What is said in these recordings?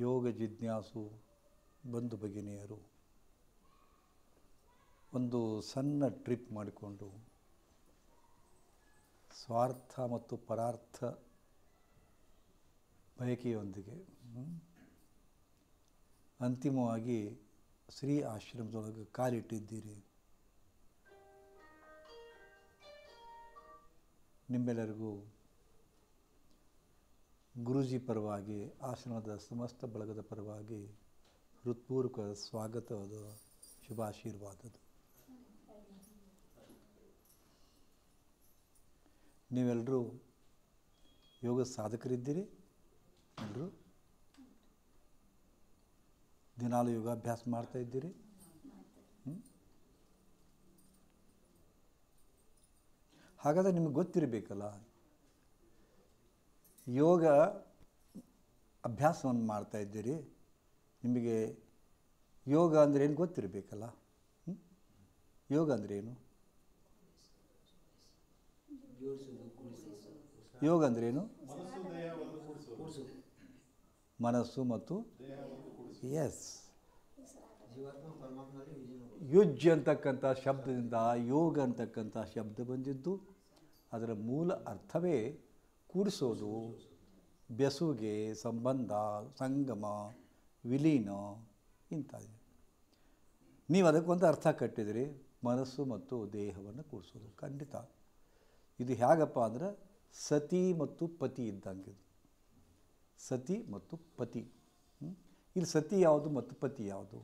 ಯೋಗ ಜಿಜ್ಞಾಸು ಬಂಧು ಭಗಿನಿಯರು ಒಂದು ಸಣ್ಣ ಟ್ರಿಪ್ ಮಾಡಿಕೊಂಡು ಸ್ವಾರ್ಥ ಮತ್ತು ಪರಾರ್ಥ ಬಯಕೆಯೊಂದಿಗೆ ಅಂತಿಮವಾಗಿ ಶ್ರೀ ಆಶ್ರಮದೊಳಗೆ ಕಾಲಿಟ್ಟಿದ್ದೀರಿ. ನಿಮ್ಮೆಲ್ಲರಿಗೂ ಗುರೂಜಿ ಪರವಾಗಿ, ಆಶ್ರಮದ ಸಮಸ್ತ ಬಳಗದ ಪರವಾಗಿ ಹೃತ್ಪೂರ್ವಕ ಸ್ವಾಗತದ ಶುಭಾಶೀರ್ವಾದದು. ನೀವೆಲ್ಲರೂ ಯೋಗ ಸಾಧಕರಿದ್ದೀರಿ. ಎಲ್ಲರೂ ದಿನಾಲು ಯೋಗಾಭ್ಯಾಸ ಮಾಡ್ತಾ ಇದ್ದೀರಿ. ಹಾಗಾದರೆ ನಿಮಗೆ ಗೊತ್ತಿರಬೇಕಲ್ಲ, ಯೋಗ ಅಭ್ಯಾಸವನ್ನು ಮಾಡ್ತಾ ಇದ್ದೀರಿ, ನಿಮಗೆ ಯೋಗ ಅಂದರೆ ಏನು ಗೊತ್ತಿರಬೇಕಲ್ಲ. ಯೋಗ ಅಂದರೆ ಏನು? ಯೋಗ ಅಂದರೆ ಏನು? ಮನಸ್ಸು ಮತ್ತು ಎಸ್, ಯುಜ್ ಅಂತಕ್ಕಂಥ ಶಬ್ದದಿಂದ ಯೋಗ ಅಂತಕ್ಕಂಥ ಶಬ್ದ ಬಂದಿದ್ದು. ಅದರ ಮೂಲ ಅರ್ಥವೇ ಕೂಡಿಸೋದು, ಬೆಸುಗೆ, ಸಂಬಂಧ, ಸಂಗಮ, ವಿಲೀನ ಇಂಥದ್ದು. ನೀವು ಅದಕ್ಕೊಂದು ಅರ್ಥ ಕಟ್ಟಿದಿರಿ, ಮನಸ್ಸು ಮತ್ತು ದೇಹವನ್ನು ಕೂಡಿಸೋದು. ಖಂಡಿತ ಇದು ಹೇಗಪ್ಪ ಅಂದ್ರೆ ಸತಿ ಮತ್ತು ಪತಿ ಇದ್ದಂಗೆ. ಇದು ಸತಿ ಮತ್ತು ಪತಿ. ಇಲ್ಲಿ ಸತಿ ಯಾವುದು ಮತ್ತು ಪತಿ ಯಾವುದು?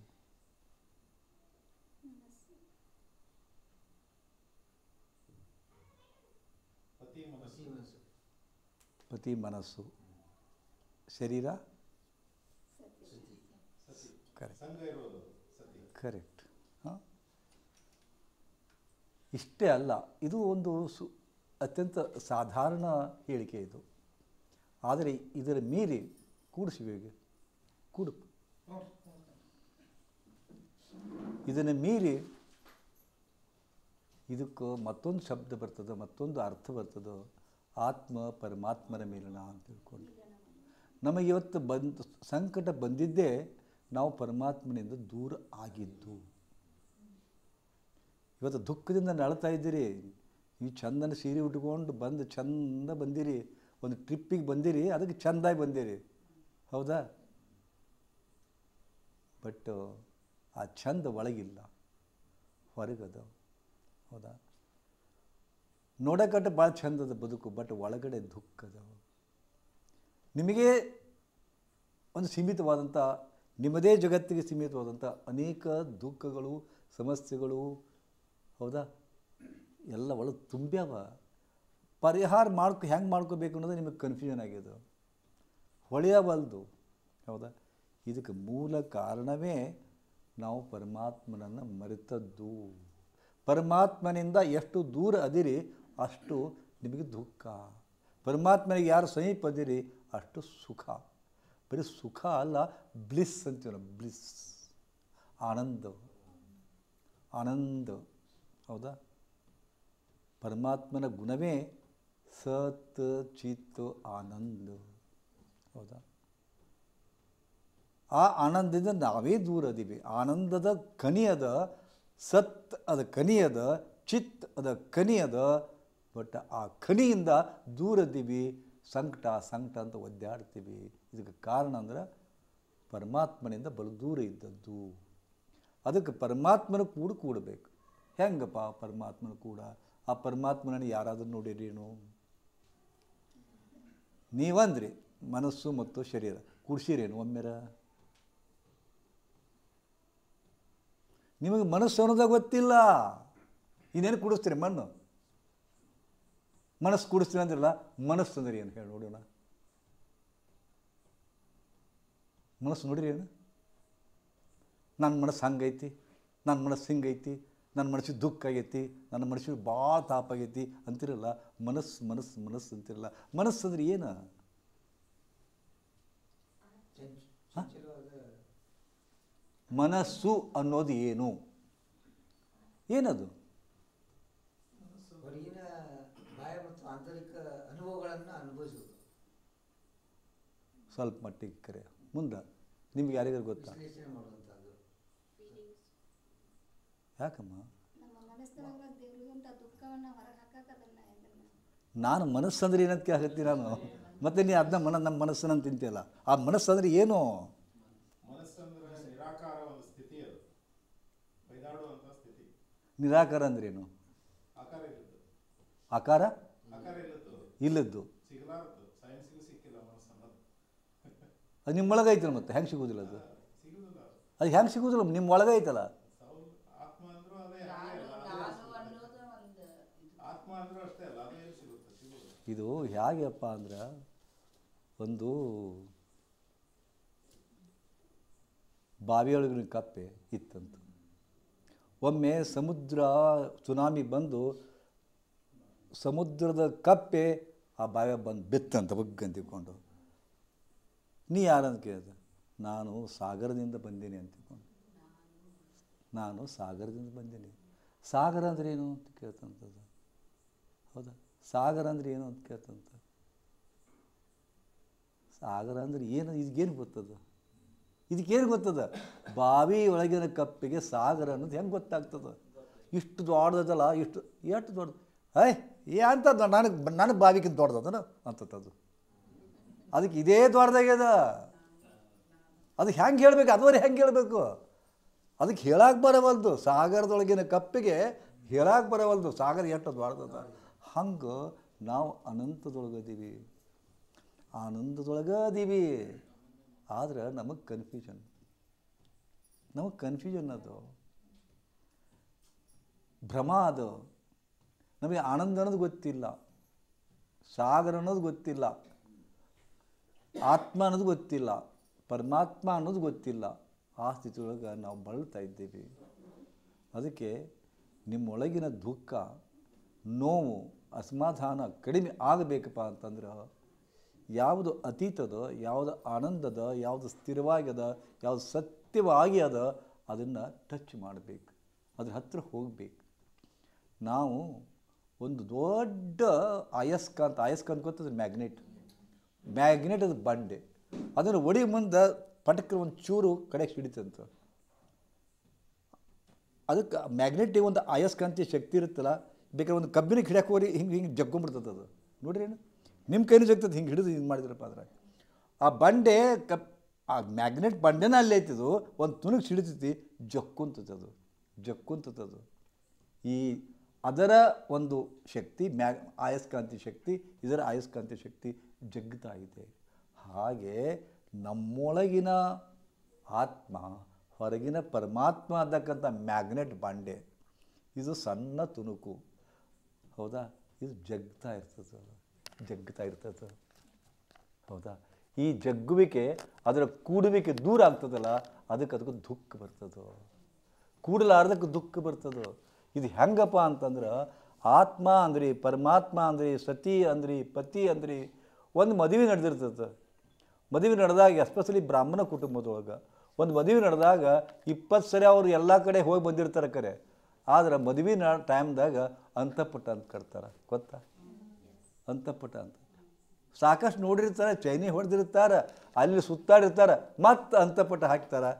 ಪತಿ ಮನಸ್ಸು, ಶರೀರ ಕರೆಕ್ಟ್. ಹಾಂ, ಇಷ್ಟೇ ಅಲ್ಲ, ಇದು ಒಂದು ಅತ್ಯಂತ ಸಾಧಾರಣ ಹೇಳಿಕೆ ಇದು. ಆದರೆ ಇದರ ಮೀರಿ ಕೂಡಿಸುವಿಗೆ ಇದನ್ನು ಮೀರಿ ಇದಕ್ಕೆ ಮತ್ತೊಂದು ಶಬ್ದ ಬರ್ತದೆ, ಮತ್ತೊಂದು ಅರ್ಥ ಬರ್ತದೆ. ಆತ್ಮ ಪರಮಾತ್ಮನ ಮೇಲನ ಅಂತ ತಿಳ್ಕೊಂಡು ನಮಗೆ ಇವತ್ತು ಸಂಕಟ ಬಂದಿದ್ದೇ ನಾವು ಪರಮಾತ್ಮನಿಂದ ದೂರ ಆಗಿದ್ದು. ಇವತ್ತು ದುಃಖದಿಂದ ನಳ್ತಾ ಇದ್ದೀರಿ. ನೀವು ಚಂದನ ಸೀರೆ ಉಟ್ಕೊಂಡು ಬಂದು ಚಂದ ಬಂದಿರಿ, ಒಂದು ಟ್ರಿಪ್ಪಿಗೆ ಬಂದಿರಿ, ಅದಕ್ಕೆ ಚೆಂದಾಗಿ ಬಂದಿರಿ, ಹೌದಾ? ಬಟ್ ಆ ಚಂದ ಒಳಗಿಲ್ಲ, ಹೊರಗದ, ಹೌದಾ? ನೋಡಕಟ್ಟು ಭಾಳ ಚಂದದ ಬದುಕು, ಬಟ್ ಒಳಗಡೆ ದುಃಖದ. ನಿಮಗೆ ಒಂದು ಸೀಮಿತವಾದಂಥ, ನಿಮ್ಮದೇ ಜಗತ್ತಿಗೆ ಸೀಮಿತವಾದಂಥ ಅನೇಕ ದುಃಖಗಳು, ಸಮಸ್ಯೆಗಳು, ಹೌದಾ, ಎಲ್ಲ ಒಳಗೆ ತುಂಬ್ಯಾವ. ಪರಿಹಾರ ಹೆಂಗೆ ಮಾಡ್ಕೋಬೇಕು ಅನ್ನೋದು ನಿಮಗೆ ಕನ್ಫ್ಯೂಷನ್ ಆಗಿದೆ, ಹೊಳೆಯಬಲ್ದು, ಹೌದಾ? ಇದಕ್ಕೆ ಮೂಲ ಕಾರಣವೇ ನಾವು ಪರಮಾತ್ಮನನ್ನು ಮರೆತದ್ದು. ಪರಮಾತ್ಮನಿಂದ ಎಷ್ಟು ದೂರ ಅದಿರಿ ಅಷ್ಟು ನಿಮಗೆ ದುಃಖ. ಪರಮಾತ್ಮನಿಗೆ ಯಾರು ಸಮೀಪ ಅದಿರಿ ಅಷ್ಟು ಸುಖ. ಬರೀ ಸುಖ ಅಲ್ಲ, ಬ್ಲಿಸ್ ಅಂತೀವಿ ನಾವು, ಬ್ಲಿಸ್, ಆನಂದ, ಆನಂದ, ಹೌದಾ? ಪರಮಾತ್ಮನ ಗುಣವೇ ಸತ್ ಚಿತ್ ಆನಂದ, ಹೌದಾ? ಆ ಆನಂದದಿಂದ ನಾವೇ ದೂರ ಅದೀವಿ. ಆನಂದದ ಕನಿಯದ, ಸತ್ ಅದ ಕನಿಯದ, ಚಿತ್ ಅದ ಕನಿಯದ, ಬಟ್ ಆ ಕನಿಯಿಂದ ದೂರದೀವಿ. ಸಂಕಟ ಅಂತ ಒದ್ದಾಡ್ತೀವಿ. ಇದಕ್ಕೆ ಕಾರಣ ಅಂದ್ರೆ ಪರಮಾತ್ಮನಿಂದ ಬಲು ದೂರ ಇದ್ದದ್ದು. ಅದಕ್ಕೆ ಪರಮಾತ್ಮನ ಕೂಡಬೇಕು. ಹೆಂಗಪ್ಪ ಪರಮಾತ್ಮನ ಕೂಡ? ಆ ಪರಮಾತ್ಮನನ್ನು ಯಾರಾದರೂ ನೋಡಿರೇನು? ನೀವಂದ್ರಿ ಮನಸ್ಸು ಮತ್ತು ಶರೀರ ಕೂಡಿಸಿರೇನು ಒಮ್ಮೆರ? ನಿಮಗೆ ಮನಸ್ಸು ಅನ್ನೋದಾಗ ಗೊತ್ತಿಲ್ಲ, ಇನ್ನೇನು ಕೂಡಿಸ್ತೀರಿ? ಮನಸ್ಸು ಕೂಡಿಸ್ತೀರಿ ಅಂದ್ರಲ್ಲ, ಮನಸ್ಸು ಅಂದ್ರೆ ಏನು ಹೇಳಿ ನೋಡೋಣ. ಮನಸ್ಸು ನೋಡಿರಿ ಏನು? ನನ್ನ ಮನಸ್ಸು ಹಂಗೈತಿ, ನನ್ನ ಮನಸ್ಸು ಹಿಂಗೈತಿ, ನನ್ನ ಮನಸ್ಸಿಗೆ ದುಃಖ ಆಗೈತಿ, ನನ್ನ ಮನಸ್ಸಿಗೆ ಭಾಳ ತಾಪಾಗೈತಿ ಅಂತಿರಲ್ಲ. ಮನಸ್ಸು ಅಂತಿರಲ್ಲ. ಮನಸ್ಸು ಅಂದ್ರೆ ಏನು? ಮನಸ್ಸು ಅನ್ನೋದು ಏನು? ಏನದು? ಹೊರಗಿನ ಬಾಹ್ಯ ಮತ್ತು ಆಂತರಿಕ ಅನುಭವಗಳನ್ನು ಅನುಭವಿಸುವುದು. ಸ್ವಲ್ಪ ಮಟ್ಟಿಗೆ ಕರೆ ಮುಂದೆ ನಿಮ್ಗೆ ಯಾರಿಗಾರು ಗೊತ್ತಾ? ವಿಶ್ಲೇಷಣೆ ಮಾಡುವಂಥದ್ದು. ಯಾಕಮ್ಮ? ನಮ್ಮ ಮನಸ್ಸಿನಾಗ ದೇವ್ರಿಗಂತ ದುಃಖವನ್ನ ಹೊರಗೆ ಹಾಕಕ್ಕದನ್ನ ಇದನ್ನ ನಾನು ಮನಸ್ಸಂದ್ರೆ ಏನಂತ ಕೇಳತ್ತಿ ನಾನು, ಮತ್ತೆ ನೀ ಅದನ್ನ ನಮ್ಮ ಮನಸ್ಸನ್ನು ತಿಂತಿಯಲ್ಲ. ಆ ಮನಸ್ಸಂದ್ರೆ ಏನು? ಮನಸ್ಸಂದ್ರೆ ನಿರಾಕಾರ ಒಂದು ಸ್ಥಿತಿ, ಅದು ಬೈದಾಡುವಂಥ ಸ್ಥಿತಿ. ನಿರಾಕಾರ ಅಂದ್ರೇನು? ಆಕಾರ ಇಲ್ಲದ್ದು. ಆಕಾರ ಆಕಾರ ಇಲ್ಲದ್ದು, ಇಲ್ಲದ್ದು, ಸಿಗಲಾರದ್ದು. ಸೈನ್ಸಿಗೂ ಸಿಕ್ಕಿಲ್ಲ ಮನಸ್ಸನ್ನೋದು. ಅದು ನಿಮ್ಮೊಳಗೆ ಐತಲ್ಲ, ಮತ್ತೆ ಹೆಂಗೆ ಸಿಗೋದಿಲ್ಲ ಅದು? ಸಿಗುದಿಲ್ಲ ಅದು. ಅದು ಹೆಂಗೆ ಸಿಗೋದಿಲ್ಲ? ನಿಮ್ಮ ಒಳಗೆ ಐತಲ್ಲ. ಆತ್ಮ ಅಂದ್ರೂ ಅದೇ ಹಾಗೆ ಅಲ್ಲ, ಆತ್ಮ ಅಂದ್ರೂ ಅಷ್ಟೇ ಅಲ್ಲ, ಅದು ಎಲ್ಲಿ ಸಿಗುತ್ತೆ? ಸಿಗುದಿಲ್ಲ. ಇದು ಹೇಗೆಪ್ಪ ಅಂದ್ರೆ, ಒಂದು ಬಾವಿಯೊಳಗಿನ ಕಪ್ಪೆ ಇತ್ತಂತ. ಒಮ್ಮೆ ಸಮುದ್ರ ಸುನಾಮಿ ಬಂದು ಸಮುದ್ರದ ಕಪ್ಪೆ ಆ ಬಾವಿಯ ಬಂದು ಬಿತ್ತಂತ ಬಗ್ಗಂತಿಕೊಂಡು. ನೀ ಯಾರಂತ ಕೇಳಿದೆ. ನಾನು ಸಾಗರದಿಂದ ಬಂದೀನಿ ಅಂತಿಕೊಂಡು. ನಾನು ಸಾಗರದಿಂದ ಬಂದೀನಿ. ಸಾಗರ ಅಂದ್ರೆ ಏನು ಅಂತ ಕೇಳ್ತಂಥದ್ದು. ಹೌದಾ? ಸಾಗರ ಅಂದ್ರೆ ಏನು ಅಂತ ಕೇಳ್ತಂತ. ಸಾಗರ ಅಂದ್ರೆ ಏನು? ಇದಕ್ಕೇನು ಗೊತ್ತದ? ಇದಕ್ಕೇನು ಗೊತ್ತದ? ಬಾವಿ ಒಳಗಿನ ಕಪ್ಪಿಗೆ ಸಾಗರ ಅನ್ನೋದು ಹೆಂಗೆ ಗೊತ್ತಾಗ್ತದ? ಇಷ್ಟು ದೊಡ್ಡದಲ್ಲ, ಎಷ್ಟು ದೊಡ್ಡದು. ಅಂತ ನನಗೆ ಬಾವಿಗಿಂತ ದೊಡ್ಡದನ ಅಂತದ್ದು. ಅದಕ್ಕೆ ಇದೇ ದೊಡ್ಡದಾಗ್ಯದ. ಅದಕ್ಕೆ ಹೆಂಗೆ ಹೇಳ್ಬೇಕು? ಅದುವರೆ ಹೆಂಗೆ ಹೇಳಬೇಕು? ಅದಕ್ಕೆ ಹೇಳಕ್ಕೆ ಬರವಲ್ದು. ಸಾಗರದೊಳಗಿನ ಕಪ್ಪಿಗೆ ಹೇಳಕ್ಕೆ ಬರವಲ್ದು ಸಾಗರ ಎಷ್ಟು ದೊಡ್ಡದ. ಹಂಗೆ ನಾವು ಅನಂತದೊಳಗದೀವಿ, ಆನಂದದೊಳಗದೀವಿ. ಆದ್ರೆ ನಮಗೆ ಕನ್ಫ್ಯೂಷನ್ ಅದು, ಭ್ರಮ ಅದು. ನಮಗೆ ಆನಂದ ಅನ್ನೋದು ಗೊತ್ತಿಲ್ಲ, ಸಾಗರ ಅನ್ನೋದು ಗೊತ್ತಿಲ್ಲ, ಆತ್ಮ ಅನ್ನೋದು ಗೊತ್ತಿಲ್ಲ, ಪರಮಾತ್ಮ ಅನ್ನೋದು ಗೊತ್ತಿಲ್ಲ. ಆ ಸ್ಥಿತಿಯೊಳಗೆ ನಾವು ಬಳಲ್ತಾ ಇದ್ದೀವಿ. ಅದಕ್ಕೆ ನಿಮ್ಮೊಳಗಿನ ದುಃಖ, ನೋವು, ಅಸಮಾಧಾನ ಕಡಿಮೆ ಆಗಬೇಕಪ್ಪ ಅಂತಂದ್ರೆ ಯಾವುದು ಅತೀತದ, ಯಾವುದು ಆನಂದದ, ಯಾವುದು ಸ್ಥಿರವಾಗ್ಯದ, ಯಾವುದು ಸತ್ಯವಾಗಿ ಅದ ಅದನ್ನು ಟಚ್ ಮಾಡಬೇಕು, ಅದ್ರ ಹತ್ರ ಹೋಗಬೇಕು. ನಾವು ಒಂದು ದೊಡ್ಡ ಅಯಸ್ಕಾಂತ ಗೊತ್ತದ? ಮ್ಯಾಗ್ನೆಟ್ ಅದು ಬಂಡೆ. ಅದನ್ನು ಒಡಿ ಮುಂದೆ ಪಟಕ್ರ ಒಂದು ಚೂರು ಕಡೆಗೆ ಹಿಡಿತಂತ. ಅದಕ್ಕೆ ಮ್ಯಾಗ್ನೆಟಿಗೆ ಒಂದು ಅಯಸ್ಕಾಂತೀಯ ಶಕ್ತಿ ಇರುತ್ತಲ್ಲ, ಬೇಕಾದ್ರೆ ಒಂದು ಕಬ್ಬಿನಿಗೆ ಹಿಡಿಯಕ್ಕೆ ಹೋಗಿ ಹಿಂಗೆ ಜಗ್ಗೊಂಬಿಡ್ತದೆ ಅದು. ನೋಡ್ರಿ ಏನು ನಿಮ್ಮ ಕೈನೂ ಜಗ್ತದೆ, ಹಿಂಗೆ ಹಿಡಿದು ಹಿಂಗೆ ಮಾಡಿದ್ರಪ್ಪ ಅದ್ರಾಗ. ಆ ಬಂಡೆ ಆ ಮ್ಯಾಗ್ನೆಟ್ ಬಂಡೆನ ಅಲ್ಲೇ ಐತಿದು, ಒಂದು ತುಣುಕ್ ಹಿಡಿತೈತಿ, ಜಕ್ಕುಂತದ್ದು. ಈ ಅದರ ಒಂದು ಶಕ್ತಿ ಅಯಸ್ಕಾಂತಿ ಶಕ್ತಿ, ಇದರ ಅಯಸ್ಕಾಂತಿ ಶಕ್ತಿ ಜಗ್ಗುತ್ತಾ ಇದೆ. ಹಾಗೆ ನಮ್ಮೊಳಗಿನ ಆತ್ಮ, ಹೊರಗಿನ ಪರಮಾತ್ಮ ಅಂತಕ್ಕಂಥ ಮ್ಯಾಗ್ನೆಟ್ ಬಂಡೆ, ಇದು ಸಣ್ಣ ತುಣುಕು. ಹೌದಾ? ಇದು ಜಗ್ತಾ ಇರ್ತದೆ. ಹೌದಾ? ಈ ಜಗ್ಗುವಿಕೆ, ಅದರ ಕೂಡುವಿಕೆ ದೂರ ಆಗ್ತದಲ್ಲ, ಅದಕ್ಕೆ ದುಃಖ ಬರ್ತದೋ, ಕೂಡಲಾರ್ದಕ್ಕೆ ದುಃಖ ಬರ್ತದೋ. ಇದು ಹೆಂಗಪ್ಪ ಅಂತಂದ್ರೆ, ಆತ್ಮ ಅಂದ್ರಿ, ಪರಮಾತ್ಮ ಅಂದ್ರಿ, ಸತಿ ಅಂದ್ರಿ, ಪತಿ ಅಂದ್ರಿ. ಒಂದು ಮದುವೆ ನಡೆದಿರ್ತದೆ. ಮದುವೆ ನಡೆದಾಗ, ಎಸ್ಪೆಷಲಿ ಬ್ರಾಹ್ಮಣ ಕುಟುಂಬದೊಳಗೆ ಒಂದು ಮದುವೆ ನಡೆದಾಗ 20 ಸರಿ ಅವರು ಎಲ್ಲ ಕಡೆ ಹೋಗಿ ಬಂದಿರ್ತಾರೆ ಕರೆ. ಆದ್ರೆ ಮದುವೆ ಟೈಮ್ದಾಗ ಅಂತಃಪುಟ ಅಂತ ಕಟ್ತಾರೆ. ಗೊತ್ತಾ? ಅಂತಃಪುಟ ಅಂತ ಸಾಕಷ್ಟು ನೋಡಿರ್ತಾರೆ, ಚೈನಿ ಹೊಡೆದಿರ್ತಾರೆ, ಅಲ್ಲಿ ಸುತ್ತಾಡಿರ್ತಾರೆ, ಮತ್ತು ಅಂತಃಪುಟ ಹಾಕ್ತಾರೆ.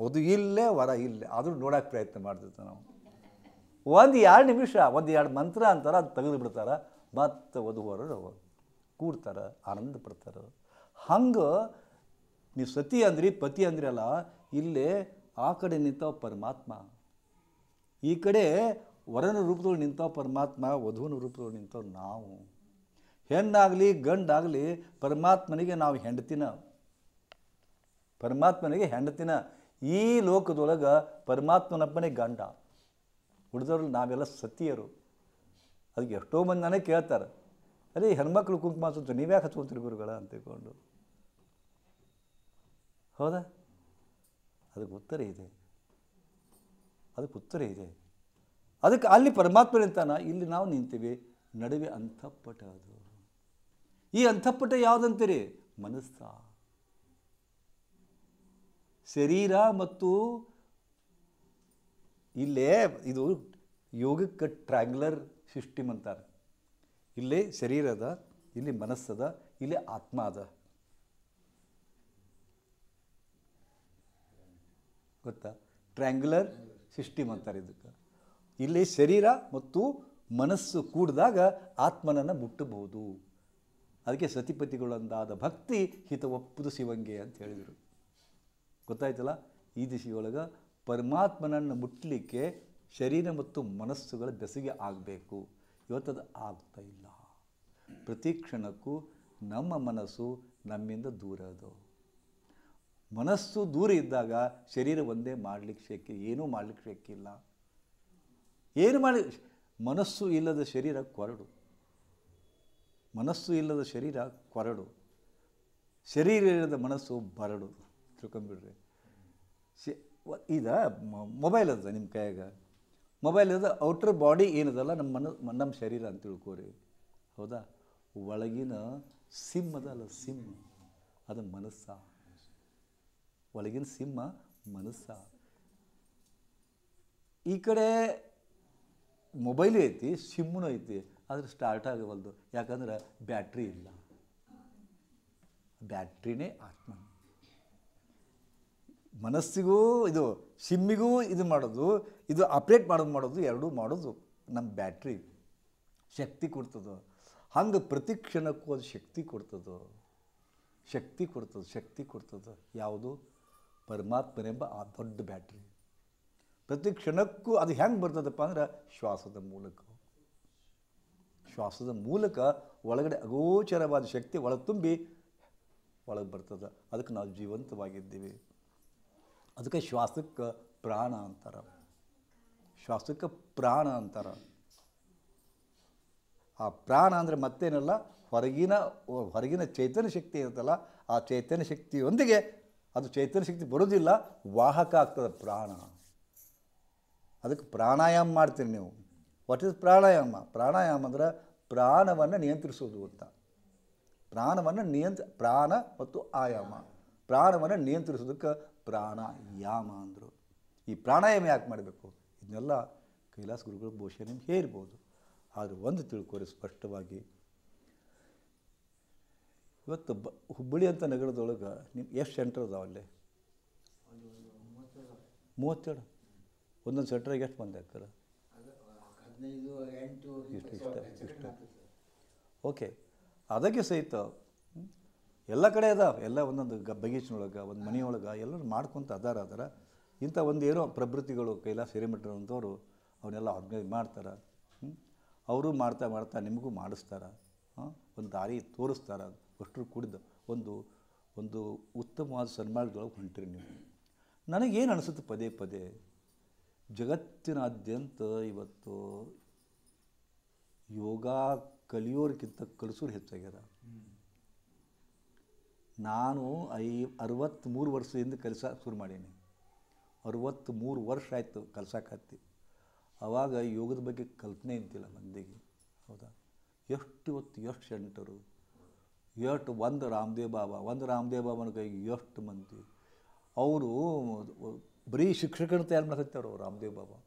ವಧು ಇಲ್ಲೇ, ವರ ಇಲ್ಲೇ, ಆದರೂ ನೋಡೋಕೆ ಪ್ರಯತ್ನ ಮಾಡ್ತಿರ್ತಾರೆ. ನಾವು 1-2 ನಿಮಿಷ 1-2 ಮಂತ್ರ ಅಂತಾರೆ, ಅದು ತೆಗೆದು ಬಿಡ್ತಾರೆ, ಮತ್ತು ವಧುವರರು ಕೂಡ್ತಾರೆ, ಆನಂದ ಪಡ್ತಾರೆ. ಹಂಗೆ ನೀವು ಸತಿ ಅಂದ್ರಿ, ಪತಿ ಅಂದ್ರಲ್ಲ, ಇಲ್ಲೇ ಆ ಕಡೆ ನಿಂತವ ಪರಮಾತ್ಮ, ಈ ಕಡೆ ವರನ ರೂಪದೊಳಗೆ ನಿಂತವ ಪರಮಾತ್ಮ, ವಧುವಿನ ರೂಪದೊಳಗೆ ನಿಂತವ ನಾವು. ಹೆಣ್ಣಾಗಲಿ ಗಂಡಾಗಲಿ ಪರಮಾತ್ಮನಿಗೆ ನಾವು ಹೆಂಡತಿನ. ಈ ಲೋಕದೊಳಗೆ ಪರಮಾತ್ಮನಪ್ಪನೇ ಗಂಡ, ಉಳಿದವ್ರಲ್ಲಿ ನಾವೆಲ್ಲ ಸತಿಯರು. ಅದಕ್ಕೆ ಎಷ್ಟೋ ಮಂದಿ ನನಗೆ ಕೇಳ್ತಾರೆ, ಅದೇ ಹೆಣ್ಮಕ್ಳು ಕುಂಕುಮ ಹಚ್ಚುತ್ತೆ, ನೀವ್ಯಾಕೆ ಹಚ್ಕೊಂತೀರಿ ಗುರುಗಳ ಅಂತ ತಿಳ್ಕೊಂಡು. ಹೌದಾ? ಅದಕ್ಕೆ ಉತ್ತರ ಇದೆ. ಅದಕ್ಕೆ ಅಲ್ಲಿ ಪರಮಾತ್ಮ ನಿಂತಾನ, ಇಲ್ಲಿ ನಾವು ನಿಂತೀವಿ. ನಡುವೆ ಅಂತಃಪಟ. ಅದು ಈ ಅಂತಃಪಟ ಯಾವುದಂತೀರಿ? ಮನಸ್ಸ, ಶರೀರ. ಮತ್ತು ಇಲ್ಲೇ ಇದು ಯೋಗಕ್ಕೆ ಟ್ರ್ಯಾಂಗ್ಯುಲರ್ ಸಿಸ್ಟಮ್ ಅಂತಾರೆ. ಇಲ್ಲೇ ಶರೀರ ಅದ, ಇಲ್ಲಿ ಮನಸ್ಸದ, ಇಲ್ಲಿ ಆತ್ಮ ಅದ. ಗೊತ್ತಾ? ಟ್ರ್ಯಾಂಗ್ಯುಲರ್ ಸಿಸ್ಟಮ್ ಅಂತಾರೆ ಇದಕ್ಕೆ. ಇಲ್ಲಿ ಶರೀರ ಮತ್ತು ಮನಸ್ಸು ಕೂಡಿದಾಗ ಆತ್ಮನನ್ನು ಮುಟ್ಟಬಹುದು. ಅದಕ್ಕೆ ಸತಿಪತಿಗಳೊಂದಾದ ಭಕ್ತಿ ಹಿತ ಒಪ್ಪುದು ಶಿವಂಗೆ ಅಂತ ಹೇಳಿದರು. ಗೊತ್ತಾಯ್ತಲ್ಲ? ಈ ದಿಶೆಯೊಳಗೆ ಪರಮಾತ್ಮನನ್ನು ಮುಟ್ಟಲಿಕ್ಕೆ ಶರೀರ ಮತ್ತು ಮನಸ್ಸುಗಳ ಬೆಸುಗೆ ಆಗಬೇಕು. ಇವತ್ತದು ಆಗ್ತಾ ಇಲ್ಲ. ಪ್ರತಿ ಕ್ಷಣಕ್ಕೂ ನಮ್ಮ ಮನಸ್ಸು ನಮ್ಮಿಂದ ದೂರ ಅದು. ಮನಸ್ಸು ದೂರ ಇದ್ದಾಗ ಶರೀರ ಒಂದೇ ಮಾಡಲಿಕ್ಕೆ ಶಕ್ಯ, ಏನೂ ಮಾಡಲಿಕ್ಕೆ ಶಕ್ಯ ಇಲ್ಲ. ಏನು ಮಾಡಿ ಮನಸ್ಸು ಇಲ್ಲದ ಶರೀರ ಕೊರಡು. ಮನಸ್ಸು ಇಲ್ಲದ ಶರೀರ ಕೊರಡು, ಶರೀರ ಇಲ್ಲದ ಮನಸ್ಸು ಬರಡು. ತಿಳ್ಕೊಂಬಿಡ್ರಿ. ಈಗ ಮೊಬೈಲ್ ಅದ ನಿಮ್ಮ ಕೈಯಾಗ, ಮೊಬೈಲ್ ಅದ. ಔಟರ್ ಬಾಡಿ ಏನದಲ್ಲ ನಮ್ಮ ಶರೀರ ಅಂತ ತಿಳ್ಕೊರಿ. ಹೌದಾ? ಒಳಗಿನ ಸಿಮ್ ಅದಲ್ಲ, ಸಿಮ್ ಅದು ಮನಸ್ಸ. ಒಳಗಿನ ಸಿಂಹ ಮನಸ್ಸ. ಈ ಕಡೆ ಮೊಬೈಲು ಐತಿ, ಸಿಮ್ಮೂ ಐತಿ, ಆದರೆ ಸ್ಟಾರ್ಟ್ ಆಗವಲ್ದು. ಯಾಕಂದ್ರೆ ಬ್ಯಾಟ್ರಿ ಇಲ್ಲ. ಬ್ಯಾಟ್ರಿನೇ ಆತ್ಮ. ಮನಸ್ಸಿಗೂ ಇದು ಸಿಮ್ಮಿಗೂ ಇದು ಮಾಡೋದು, ಇದು ಆಪ್ರೇಟ್ ಮಾಡೋದು ಎರಡೂ ಮಾಡೋದು ನಮ್ಮ ಬ್ಯಾಟ್ರಿ. ಶಕ್ತಿ ಕೊಡ್ತದೆ. ಹಂಗೆ ಪ್ರತಿ ಕ್ಷಣಕ್ಕೂ ಅದು ಶಕ್ತಿ ಕೊಡ್ತದೆ. ಯಾವುದು? ಪರಮಾತ್ಮನೆಂಬ ಆ ದೊಡ್ಡ ಬ್ಯಾಟ್ರಿ. ಪ್ರತಿ ಕ್ಷಣಕ್ಕೂ ಅದು ಹೆಂಗೆ ಬರ್ತದಪ್ಪ ಅಂದ್ರೆ ಶ್ವಾಸದ ಮೂಲಕ ಒಳಗಡೆ ಅಗೋಚರವಾದ ಶಕ್ತಿ ಒಳಗೆ ತುಂಬಿ ಒಳಗೆ ಬರ್ತದೆ. ಅದಕ್ಕೆ ನಾವು ಜೀವಂತವಾಗಿದ್ದೀವಿ. ಅದಕ್ಕೆ ಶ್ವಾಸಕ್ಕೆ ಪ್ರಾಣ ಅಂತಾರೆ. ಆ ಪ್ರಾಣ ಅಂದರೆ ಮತ್ತೇನಲ್ಲ, ಹೊರಗಿನ ಚೈತನ್ಯ ಶಕ್ತಿ ಇರುತ್ತಲ್ಲ, ಆ ಚೈತನ್ಯ ಶಕ್ತಿಯೊಂದಿಗೆ ಅದು ಚೈತನ್ಯ ಶಕ್ತಿ ಬರೋದಿಲ್ಲ, ವಾಹಕ ಆಗ್ತದೆ ಪ್ರಾಣ. ಅದಕ್ಕೆ ಪ್ರಾಣಾಯಾಮ ಮಾಡ್ತೀರಿ ನೀವು. ವಾಟ್ ಈಸ್ ಪ್ರಾಣಾಯಾಮ? ಪ್ರಾಣಾಯಾಮ ಅಂದ್ರೆ ಪ್ರಾಣವನ್ನು ನಿಯಂತ್ರಿಸೋದು ಅಂತ. ಪ್ರಾಣ ಮತ್ತು ಆಯಾಮ. ಪ್ರಾಣವನ್ನು ನಿಯಂತ್ರಿಸೋದಕ್ಕೆ ಪ್ರಾಣಾಯಾಮ ಅಂದರು. ಈ ಪ್ರಾಣಾಯಾಮ ಯಾಕೆ ಮಾಡಬೇಕು? ಇದನ್ನೆಲ್ಲ ಕೈಲಾಸ ಗುರುಗಳು ಬಹುಶಃ ನಿಮ್ಗೆ ಹೇಳ್ಬೋದು. ಆದರೆ ಒಂದು ತಿಳ್ಕೊರಿ ಸ್ಪಷ್ಟವಾಗಿ, ಇವತ್ತು ಹುಬ್ಬಳ್ಳಿ ಅಂತ ನಗರದೊಳಗೆ ನಿಮ್ಮ ಎಷ್ಟು ಸೆಂಟರ್ ಅದಾವಲ್ಲೇ? 37. ಒಂದೊಂದು ಸೆಂಟ್ರಾಗ ಎಷ್ಟು ಮಂದಿ ಆಗ್ತಾರೆ? ಇಷ್ಟ. ಓಕೆ. ಅದಕ್ಕೆ ಸಹಿತ ಎಲ್ಲ ಕಡೆ ಅದಾವ. ಎಲ್ಲ ಒಂದೊಂದು ಬಗೀಚಿನೊಳಗೆ, ಒಂದು ಮನೆಯೊಳಗೆ ಎಲ್ಲರೂ ಮಾಡ್ಕೊತ ಅದಾರ. ಇಂಥ ಒಂದು ಏನೋ ಪ್ರವೃತ್ತಿಗಳು ಕೈಲಾಸ ಹಿರೇಮಠರಂಥವ್ರು ಅವನ್ನೆಲ್ಲ ಆರ್ಗನೈಸ್ ಮಾಡ್ತಾರೆ. ಅವರು ಮಾಡ್ತಾ ನಿಮಗೂ ಮಾಡಿಸ್ತಾರೆ. ಒಂದು ದಾರಿ ತೋರಿಸ್ತಾರೆ. ಅಷ್ಟರು ಕೂಡಿದ್ದು ಒಂದು ಉತ್ತಮವಾದ ಸನ್ಮಾರ್ಗದೊಳಗೆ ಹೊಂಟಿರಿ ನೀವು. ನನಗೇನು ಅನಿಸುತ್ತೆ ಪದೇ ಜಗತ್ತಿನಾದ್ಯಂತ ಇವತ್ತು ಯೋಗ ಕಲಿಯೋರ್ಕಿಂತ ಕಲಿಸೋರು ಹೆಚ್ಚಾಗ್ಯಾರ. ನಾನು 63 ವರ್ಷದಿಂದ ಕಲಿಸಕ್ಕೆ ಶುರು ಮಾಡೀನಿ. 63 ವರ್ಷ ಆಯಿತು ಕಲ್ಸಕ್ಕತ್ತಿ. ಆವಾಗ ಯೋಗದ ಬಗ್ಗೆ ಕಲ್ಪನೆ ಅಂತಿಲ್ಲ ಮಂದಿಗೆ. ಹೌದಾ? ಎಷ್ಟು ಸೆಂಟರು, ಒಂದು ರಾಮದೇವ್ ಬಾಬಾನ ಕೈಗೆ ಎಷ್ಟು ಮಂದಿ. ಅವರು ಬರೀ ಶಿಕ್ಷಕರನ್ನ ತಯಾರು ಮಾಡಕತ್ತಾರು. ರಾಮದೇವ್ ಬಾಬಾ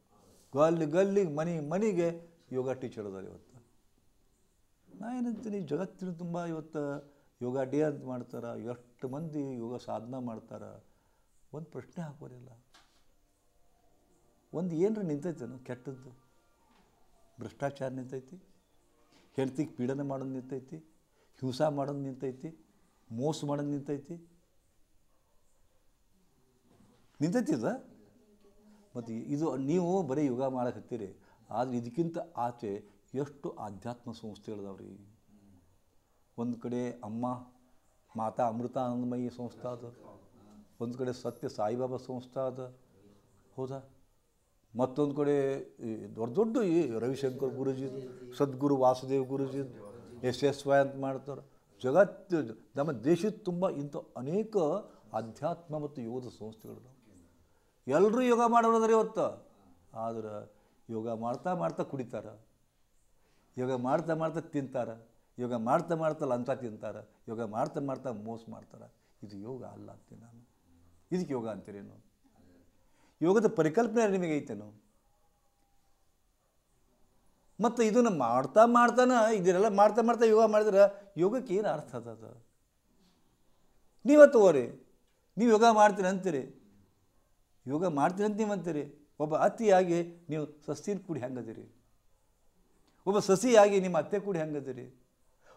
ಗಲ್ಲಿಗೆ ಮನೆಗೆ ಯೋಗ ಟೀಚರ್ ಅದಾರೆ ಇವತ್ತು. ನಾ ಏನಂತೀನಿ, ಜಗತ್ತಿನ ತುಂಬ ಇವತ್ತು ಯೋಗ ಡೇ ಅಂತ ಮಾಡ್ತಾರೆ. ಎಷ್ಟು ಮಂದಿ ಯೋಗ ಸಾಧನ ಮಾಡ್ತಾರೆ. ಒಂದು ಪ್ರಶ್ನೆ ಹಾಕೋರಿಲ್ಲ. ಒಂದು ಏನರ ನಿಂತೈತೇನು ಕೆಟ್ಟದ್ದು? ಭ್ರಷ್ಟಾಚಾರ ನಿಂತೈತಿ, ಹೆಂಡತಿಗೆ ಪೀಡನೆ ಮಾಡೋದು ನಿಂತೈತಿ, ಹಿಂಸಾ ಮಾಡೋದು ನಿಂತೈತಿ, ಮೋಸ ಮಾಡೋದು ನಿಂತೈತಿ ಇದು. ಮತ್ತು ಇದು ನೀವು ಬರೀ ಯೋಗ ಮಾಡಕತ್ತೀರಿ. ಆದರೆ ಇದಕ್ಕಿಂತ ಆಚೆ ಎಷ್ಟು ಆಧ್ಯಾತ್ಮ ಸಂಸ್ಥೆಗಳಿದಾವ್ರಿ. ಒಂದು ಕಡೆ ಮಾತಾ ಅಮೃತಾನಂದಮಯಿ ಸಂಸ್ಥೆ ಅದ, ಒಂದು ಕಡೆ ಸತ್ಯ ಸಾಯಿಬಾಬಾ ಸಂಸ್ಥೆ ಅದ. ಹೌದಾ? ಮತ್ತೊಂದು ಕಡೆ ದೊಡ್ಡ ಈ ರವಿಶಂಕರ್ ಗುರುಜಿದು, ಸದ್ಗುರು ವಾಸುದೇವ್ ಗುರುಜಿದು, SSY ಅಂತ ಮಾಡ್ತಾರೆ. ನಮ್ಮ ದೇಶದ ತುಂಬ ಇಂಥ ಅನೇಕ ಆಧ್ಯಾತ್ಮ ಮತ್ತು ಯೋಗದ ಸಂಸ್ಥೆಗಳು. ಎಲ್ಲರೂ ಯೋಗ ಮಾಡೋದ್ರೆ ಇವತ್ತು. ಆದ್ರೆ ಯೋಗ ಮಾಡ್ತಾ ಕುಡಿತಾರೆ, ಯೋಗ ಮಾಡ್ತಾ ತಿಂತಾರೆ, ಯೋಗ ಮಾಡ್ತಾ ಲಂಚ ತಿಂತಾರೆ, ಯೋಗ ಮಾಡ್ತಾ ಮೋಸ ಮಾಡ್ತಾರೆ. ಇದು ಯೋಗ ಅಲ್ಲ ಅಂತೀನಿ ನಾನು. ಇದಕ್ಕೆ ಯೋಗ ಅಂತೀರೇನು? ಯೋಗದ ಪರಿಕಲ್ಪನೆ ನಿಮಗೆ ಐತೇನು? ಮತ್ತು ಇದನ್ನು ಮಾಡ್ತಾನೆ ಇದನ್ನೆಲ್ಲ ಮಾಡ್ತಾ ಯೋಗ ಮಾಡಿದ್ರೆ ಯೋಗಕ್ಕೆ ಏನು ಅರ್ಥ ಅದ? ನೀವತ್ತು ಹೋರಿ, ನೀವು ಯೋಗ ಮಾಡ್ತೀನಿ ಅಂತೀರಿ, ಯೋಗ ಮಾಡ್ತೀನಿ ಅಂತ ನೀವು ಅಂತೀರಿ. ಒಬ್ಬ ಅತಿಯಾಗಿ ನೀವು ಸಸ್ಯನ ಕೂಡಿ ಹೆಂಗದಿರಿ? ಒಬ್ಬ ಸಸಿಯಾಗಿ ನಿಮ್ಮ ಅತ್ತೆ ಕೂಡಿ ಹೆಂಗದಿರಿ?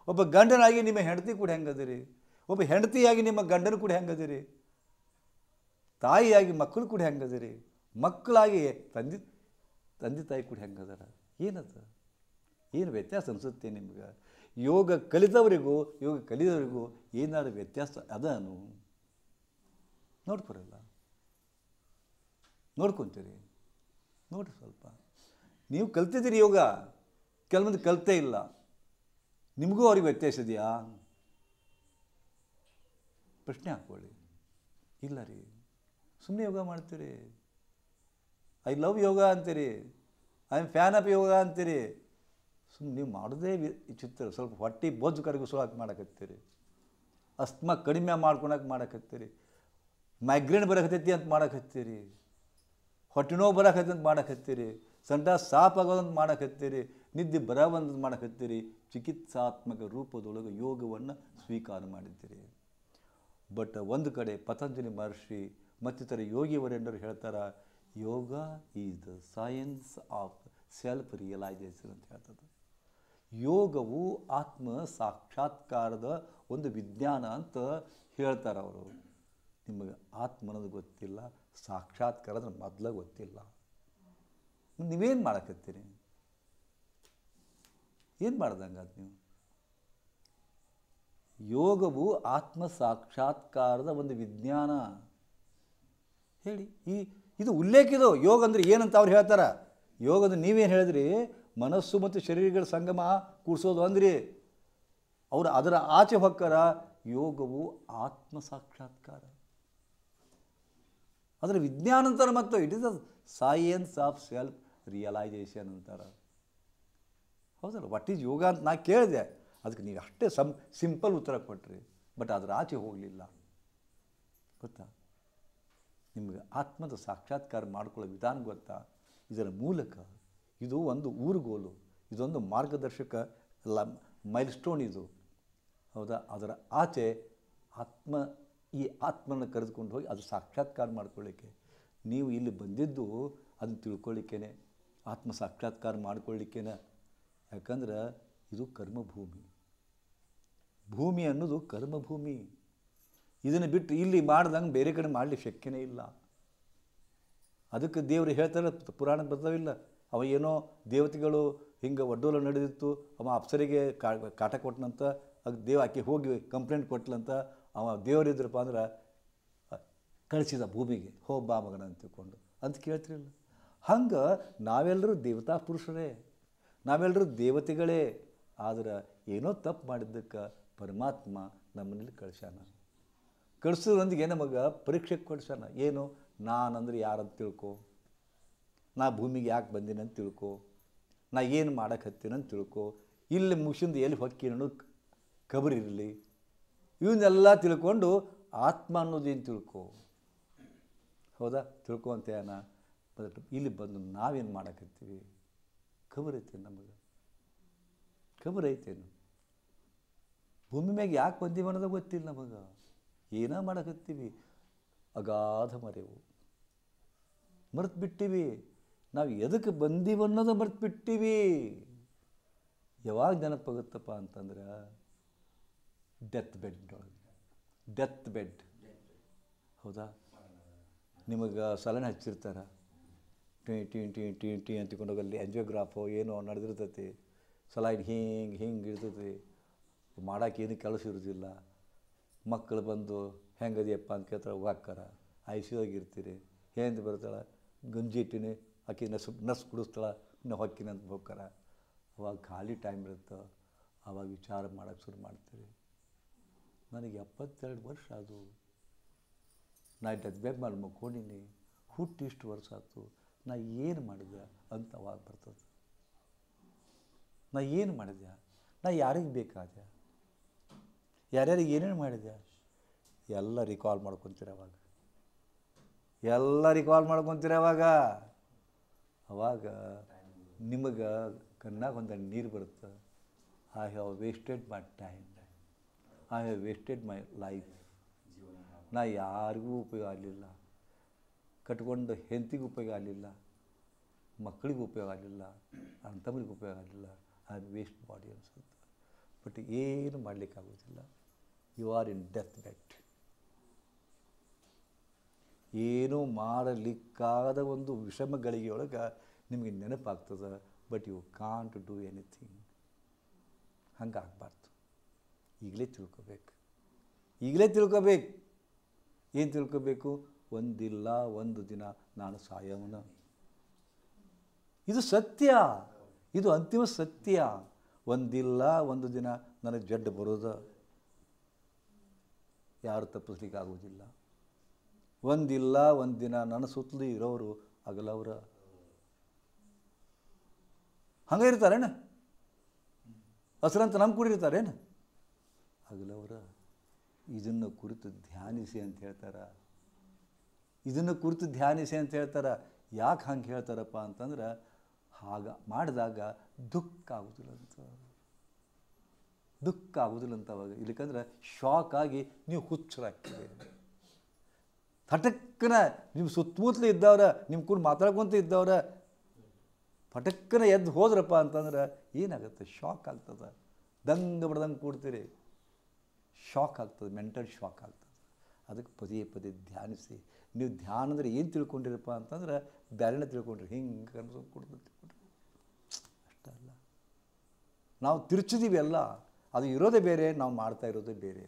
ಒಬ್ಬ ಗಂಡನಾಗಿ ನಿಮ್ಮ ಹೆಂಡತಿ ಕೂಡ ಹೆಂಗದಿರಿ? ಒಬ್ಬ ಹೆಂಡತಿಯಾಗಿ ನಿಮ್ಮ ಗಂಡನ ಕೂಡ ಹೆಂಗದಿರಿ? ತಾಯಿಯಾಗಿ ಮಕ್ಕಳು ಕೂಡ ಹೆಂಗದಿರಿ? ಮಕ್ಕಳಾಗಿ ತಂದೆ ತಾಯಿ ಕೂಡ ಹೆಂಗದಾರ? ಏನದು? ಏನು ವ್ಯತ್ಯಾಸ ಅನಿಸುತ್ತೆ ನಿಮ್ಗೆ? ಯೋಗ ಕಲಿತವರಿಗೂ ಯೋಗ ಕಲಿದವರಿಗೂ ಏನಾದ್ರು ವ್ಯತ್ಯಾಸ ಅದನು ನೋಡ್ಕೊರಲ್ಲ, ನೋಡ್ಕೊತೀರಿ. ನೋಡ್ರಿ ಸ್ವಲ್ಪ. ನೀವು ಕಲ್ತಿದ್ದೀರಿ ಯೋಗ, ಕೆಲವೊಂದು ಕಲಿತೇ ಇಲ್ಲ. ನಿಮಗೂ ಅವ್ರಿಗೆ ವ್ಯತ್ಯಾಸ ಇದೆಯಾ? ಪ್ರಶ್ನೆ ಹಾಕ್ಕೊಳ್ಳಿ. ಇಲ್ಲ ರೀ, ಸುಮ್ಮನೆ ಯೋಗ ಮಾಡ್ತೀರಿ. ಐ ಲವ್ ಯೋಗ ಅಂತೀರಿ, ಐ ಆಮ್ ಫ್ಯಾನ್ ಆಫ್ ಯೋಗ ಅಂತೀರಿ. ಸುಮ್ಮನೆ ನೀವು ಮಾಡೋದೇ ವಿಚಿತ್ರ. ಸ್ವಲ್ಪ ಹೊಟ್ಟೆ ಬೊಜ್ಜು ಕರಗಿಸೋಕೆ ಮಾಡಕತ್ತೀರಿ, ಅಸ್ತಮ ಕಡಿಮೆ ಮಾಡ್ಕೊಳಕ್ಕೆ ಮಾಡಕತ್ತೀರಿ, ಮೈಗ್ರೇನ್ ಬರಕತ್ತೈತಿ ಅಂತ ಮಾಡಕತ್ತೀರಿ, ಹೊಟ್ಟೆ ನೋವು ಬರಕತ್ತೈತಿ ಅಂತ ಮಾಡಕತ್ತೀರಿ, ಸಂಡ ಸಾಪ್ ಆಗೋದಂತ ಮಾಡಕತ್ತೀರಿ, ನಿದ್ದೆ ಬರವಂತ ಮಾಡಕತ್ತೀರಿ. ಚಿಕಿತ್ಸಾತ್ಮಕ ರೂಪದೊಳಗೆ ಯೋಗವನ್ನು ಸ್ವೀಕಾರ ಮಾಡಿದ್ದೀರಿ. ಬಟ್ ಒಂದು ಕಡೆ ಪತಂಜಲಿ ಮಹರ್ಷಿ ಮತ್ತಿತರ ಯೋಗಿಯವರೆಲ್ಲರೂ ಹೇಳ್ತಾರೆ, yoga is the science of self realisation ಅಂತ ಹೇಳ್ತದೆ. ಯೋಗವು ಆತ್ಮ ಸಾಕ್ಷಾತ್ಕಾರದ ಒಂದು ವಿಜ್ಞಾನ ಅಂತ ಹೇಳ್ತಾರೆ ಅವರು. ನಿಮಗೆ ಆತ್ಮ ಅನ್ನೋದು ಗೊತ್ತಿಲ್ಲ, ಸಾಕ್ಷಾತ್ಕಾರ ಅಂದ್ರೆ ಮೊದಲ ಗೊತ್ತಿಲ್ಲ. ನೀವೇನು ಮಾಡಕತ್ತೀರಿ? ಏನು ಮಾಡ್ದಂಗೆ ಅದು ನೀವು? ಯೋಗವು ಆತ್ಮ ಸಾಕ್ಷಾತ್ಕಾರದ ಒಂದು ವಿಜ್ಞಾನ ಹೇಳಿ. ಇದು ಉಲ್ಲೇಖಿದು. ಯೋಗ ಅಂದರೆ ಏನಂತ ಅವ್ರು ಹೇಳ್ತಾರೆ. ಯೋಗದ ನೀವೇನು ಹೇಳಿದ್ರಿ? ಮನಸ್ಸು ಮತ್ತು ಶರೀರಗಳ ಸಂಗಮ ಕೂಡಿಸೋದು ಅಂದ್ರಿ. ಅವರು ಅದರ ಆಚೆ ಹೊಕ್ಕರ ಯೋಗವು ಆತ್ಮ ಸಾಕ್ಷಾತ್ಕಾರ, ಅದರ ವಿಜ್ಞಾನ ಅಂತಾರೆ. ಮತ್ತು it is the science of self realisation ಅಂತಾರೆ. ಹೌದಲ್ಲ? ವಾಟ್ ಈಸ್ ಯೋಗ ಅಂತ ನಾ ಕೇಳಿದೆ. ಅದಕ್ಕೆ ನೀವು ಅಷ್ಟೇ ಸಿಂಪಲ್ ಉತ್ತರ ಕೊಟ್ರಿ, ಬಟ್ ಅದರ ಆಚೆ ಹೋಗಲಿಲ್ಲ. ಗೊತ್ತಾ? ನಿಮಗೆ ಆತ್ಮದ ಸಾಕ್ಷಾತ್ಕಾರ ಮಾಡ್ಕೊಳ್ಳೋ ವಿಧಾನ ಗೊತ್ತಾ? ಇದರ ಮೂಲಕ ಇದು ಒಂದು ಊರುಗೋಲು, ಇದೊಂದು ಮಾರ್ಗದರ್ಶಕ ಮೈಲ್ ಸ್ಟೋನ್ ಇದು. ಹೌದಾ? ಅದರ ಆಚೆ ಈ ಆತ್ಮನ ಕರೆದುಕೊಂಡು ಹೋಗಿ ಅದು ಸಾಕ್ಷಾತ್ಕಾರ ಮಾಡ್ಕೊಳ್ಳಿಕ್ಕೆ ನೀವು ಇಲ್ಲಿ ಬಂದಿದ್ದು ಅದನ್ನು ತಿಳ್ಕೊಳ್ಳಿಕ್ಕೇನೆ, ಆತ್ಮ ಸಾಕ್ಷಾತ್ಕಾರ ಮಾಡ್ಕೊಳ್ಳಿಕ್ಕೇನೆ. ಯಾಕಂದ್ರೆ ಇದು ಕರ್ಮಭೂಮಿ. ಭೂಮಿ ಅನ್ನೋದು ಕರ್ಮಭೂಮಿ. ಇದನ್ನು ಬಿಟ್ಟು ಇಲ್ಲಿ ಮಾಡ್ದಂಗೆ ಬೇರೆ ಕಡೆ ಮಾಡಲಿಕ್ಕೆ ಶಕ್ಯನೇ ಇಲ್ಲ. ಅದಕ್ಕೆ ದೇವರು ಹೇಳ್ತಾರೆ, ಪುರಾಣ ಬರ್ತಾವಿಲ್ಲ, ಅವ ಏನೋ ದೇವತೆಗಳು ಹಿಂಗೆ ಒಡ್ಡೋಲ ನಡೆದಿತ್ತು, ಅವ ಅಪ್ಸರಿಗೆ ಕಾಟ ಕೊಟ್ಟನಂತ, ಅದು ಆಕೆ ಹೋಗಿ ಕಂಪ್ಲೇಂಟ್ ಕೊಟ್ಲಂತ. ಅವ ದೇವರಿದ್ರಪ್ಪ ಅಂದ್ರೆ ಕಳಿಸಿದ ಭೂಮಿಗೆ, ಬಾ ಮಗನ ಅಂತ ತಿಳ್ಕೊಂಡು ಅಂತ ಕೇಳ್ತಿರಲಿಲ್ಲ. ಹಂಗೆ ನಾವೆಲ್ಲರೂ ದೇವತಾ ಪುರುಷರೇ, ನಾವೆಲ್ಲರೂ ದೇವತೆಗಳೇ. ಆದ್ರೆ ಏನೋ ತಪ್ಪು ಮಾಡಿದ್ದಕ್ಕೆ ಪರಮಾತ್ಮ ನಮ್ಮಲ್ಲಿ ಕಳ್ಸ್ಯಾನ. ಕಳಿಸೋದೊಂದಿಗೆ ನಮಗೆ ಪರೀಕ್ಷೆಗೆ ಕೊಡ್ಸ್ಯಾನ. ಏನು? ನಾನಂದ್ರೆ ಯಾರಂತ ತಿಳ್ಕೊ, ನಾ ಭೂಮಿಗೆ ಯಾಕೆ ಬಂದೀನಿ ಅಂತ ತಿಳ್ಕೊ, ನಾ ಏನು ಮಾಡಕ್ಕೆ ಹತ್ತೀನಂತ ತಿಳ್ಕೊ, ಇಲ್ಲಿ ಮುಗಿಸಿಂದ ಎಲ್ಲಿ ಹೊಕ್ಕಿ ಅನ್ನೋದು ಕಬರಿರಲಿ. ಇವನ್ನೆಲ್ಲ ತಿಳ್ಕೊಂಡು ಆತ್ಮ ಅನ್ನೋದೇನು ತಿಳ್ಕೊ. ಹೌದಾ? ತಿಳ್ಕೊ ಅಂತ ಏನ. ಇಲ್ಲಿ ಬಂದು ನಾವೇನು ಮಾಡಕತ್ತೀವಿ? ಖಬರ್ ಐತೇನು ನಮಗೆ? ಖಬರ್ ಐತೇನು? ಭೂಮಿ ಮ್ಯಾಗ ಯಾಕೆ ಬಂದೀವಿ ಅನ್ನೋದು ಗೊತ್ತಿಲ್ಲ ನಮಗೆ. ಏನೋ ಮಾಡಕತ್ತೀವಿ, ಅಗಾಧ ಮರೆವು, ಮರ್ತು ಬಿಟ್ಟಿವಿ. ನಾವು ಎದಕ್ಕೆ ಬಂದೀವಿ ಅನ್ನೋದು ಮರ್ತು ಬಿಟ್ಟಿವಿ. ಯಾವಾಗ ನೆನಪಾಗುತ್ತಪ್ಪ ಅಂತಂದ್ರೆ ಡೆತ್ ಬೆಡ್ ಒಳಗೆ. Death bed. ಹೌದಾ? ನಿಮಗೆ ಸಲನೆ ಹಚ್ಚಿರ್ತಾರೆ, ಟಿ ಅಂತಿಕೊಂಡು ಅಲ್ಲಿ ಎಂಜಿಯೋಗ್ರಾಫು ಏನೋ ನಡೆದಿರ್ತೈತಿ. ಸಲೈನ್ ಹಿಂಗೆ ಇರ್ತೈತಿ, ಮಾಡೋಕೆ ಏನು ಕೆಲಸ ಇರೋದಿಲ್ಲ. ಮಕ್ಕಳು ಬಂದು ಹೆಂಗದಿಯಪ್ಪ ಅಂತ ಕೇಳ್ತಾರೆ, ಹಾಕ್ಕಾರ ಐಸಿಯಾಗಿರ್ತೀರಿ. ಏನು ಬರ್ತಾಳೆ, ಗಂಜಿ ಇಟ್ಟಿನಿ, ಆಕೆ ನರ್ಸ್ ಕುಡಿಸ್ತಾಳೆ, ಇನ್ನು ಹೊಕ್ಕಿನ ಅಂತ ಹೋಗ್ತಾರ. ಅವಾಗ ಖಾಲಿ ಟೈಮ್ ಇರುತ್ತೆ, ಆವಾಗ ವಿಚಾರ ಮಾಡೋಕ್ಕೆ ಶುರು ಮಾಡ್ತೀರಿ. ನನಗೆ 72 ವರ್ಷ ಅದು, ನಾ ಡೆತ್ ಬೆಡ್ ಮಾಡಿ ಮಕ್ಕೊಂಡಿನಿ, ಹುಟ್ಟು ಇಷ್ಟು ವರ್ಷ ಆಯ್ತು, ನಾ ಏನು ಮಾಡಿದೆ ಅಂತ ಅವಾಗ ಬರ್ತದೆ. ನಾ ಏನು ಮಾಡಿದೆ? ನಾ ಯಾರಿಗೆ ಬೇಕಾದೆ? ಯಾರ್ಯಾರಿಗೆ ಏನೇನು ಮಾಡಿದೆ? ಎಲ್ಲ ರಿಕಾಲ್ ಮಾಡ್ಕೊತೀರ ಅವಾಗ. ಎಲ್ಲ ರಿಕಾಲ್ ಮಾಡ್ಕೊತೀರ ಅವಾಗ ನಿಮಗೆ ಕಣ್ಣಾಗ ಒಂದು ನೀರು ಬರುತ್ತೆ. I have wasted my time, I have wasted my life. ನಾ ಯಾರಿಗೂ ಉಪಯೋಗ ಆಗಲಿಲ್ಲ. ಕಟ್ಕೊಂಡು ಹೆಂಡತಿಗೆ ಉಪಯೋಗ ಆಗಲಿಲ್ಲ, ಮಕ್ಕಳಿಗೆ ಉಪಯೋಗ ಆಗಲಿಲ್ಲ, ಅಣ್ಣ ತಮ್ಮರಿಗೆ ಉಪಯೋಗ ಆಗಲಿಲ್ಲ, ಅದು ವೇಸ್ಟ್ ಬಾಡಿ ಅನಿಸುತ್ತೆ. ಬಟ್ ಏನು ಮಾಡಲಿಕ್ಕಾಗೋದಿಲ್ಲ. You are in death bed. ಏನೂ ಮಾಡಲಿಕ್ಕಾದ ಒಂದು ವಿಷಮ ಗಳಿಗೆಯೊಳಗೆ ನಿಮಗೆ ನೆನಪಾಗ್ತದೆ. But you can't do anything. ಹಂಗೆ ಆಗಬಾರ್ದು. ಈಗಲೇ ತಿಳ್ಕೊಬೇಕು. ಏನು ತಿಳ್ಕೊಬೇಕು? ಒಂದಿಲ್ಲ ಒಂದು ದಿನ ನಾನು ಸಾಯವನ. ಇದು ಸತ್ಯ, ಇದು ಅಂತಿಮ ಸತ್ಯ. ಒಂದಿಲ್ಲ ಒಂದು ದಿನ ನನಗೆ ಜಡ್ಡು ಬರೋದು, ಯಾರು ತಪ್ಪಿಸ್ಲಿಕ್ಕೆ ಆಗೋದಿಲ್ಲ. ಒಂದಿಲ್ಲ ಒಂದು ದಿನ ನನ್ನ ಸುತ್ತಲೂ ಇರೋರು ಅಗಲವ್ರ. ಹಂಗೆ ಇರ್ತಾರೇನು? ಹಸ್ರಂತ ನಮ್ಮ ಕೂಡ ಇರ್ತಾರೇನು? ಅಗಲವ್ರ. ಇದನ್ನು ಕುರಿತು ಧ್ಯಾನಿಸಿ ಅಂತ ಹೇಳ್ತಾರೆ. ಯಾಕೆ ಹಂಗೆ ಹೇಳ್ತಾರಪ್ಪ ಅಂತಂದ್ರೆ, ಹಾಗೆ ಮಾಡಿದಾಗ ದುಃಖ ಆಗೋದಿಲ್ಲ ಅವಾಗ. ಇಲ್ಲಕಂದ್ರೆ ಶಾಕ್ ಆಗಿ ನೀವು ಹುಚ್ಚರಾಗ್ತೀರಿ. ಪಟಕ್ಕನ ನಿಮ್ಮ ಸುತ್ತಮುತ್ತಲು ಇದ್ದವ್ರ, ನಿಮ್ಮ ಕೂಡ ಮಾತಾಡ್ಕೊತ ಇದ್ದವ್ರ ಪಟಕ್ಕನ ಎದ್ದು ಹೋದ್ರಪ್ಪ ಅಂತಂದ್ರೆ ಏನಾಗುತ್ತೆ? ಶಾಕ್ ಆಗ್ತದೆ. ದಂಗೆ ಬಡ್ದಂಗೆ ಕೂಡ್ತೀರಿ. ಶಾಕ್ ಆಗ್ತದೆ, ಮೆಂಟಲ್ ಶಾಕ್ ಆಗ್ತದೆ. ಅದಕ್ಕೆ ಪದೇ ಪದೇ ಧ್ಯಾನಿಸಿ. ನೀವು ಧ್ಯಾನ ಅಂದರೆ ಏನು ತಿಳ್ಕೊಂಡಿರಪ್ಪ ಅಂತಂದ್ರೆ ಬೇರೆನೇ ತಿಳ್ಕೊಂಡ್ರಿ. ಹಿಂಗೆ ಅನ್ಸೋದು ಕೊಡ್ತದೆ ಅಷ್ಟಲ್ಲ. ನಾವು ತಿರ್ಚಿದೀವಿ ಎಲ್ಲ, ಅದು ಇರೋದೇ ಬೇರೆ, ನಾವು ಮಾಡ್ತಾ ಇರೋದೇ ಬೇರೆ.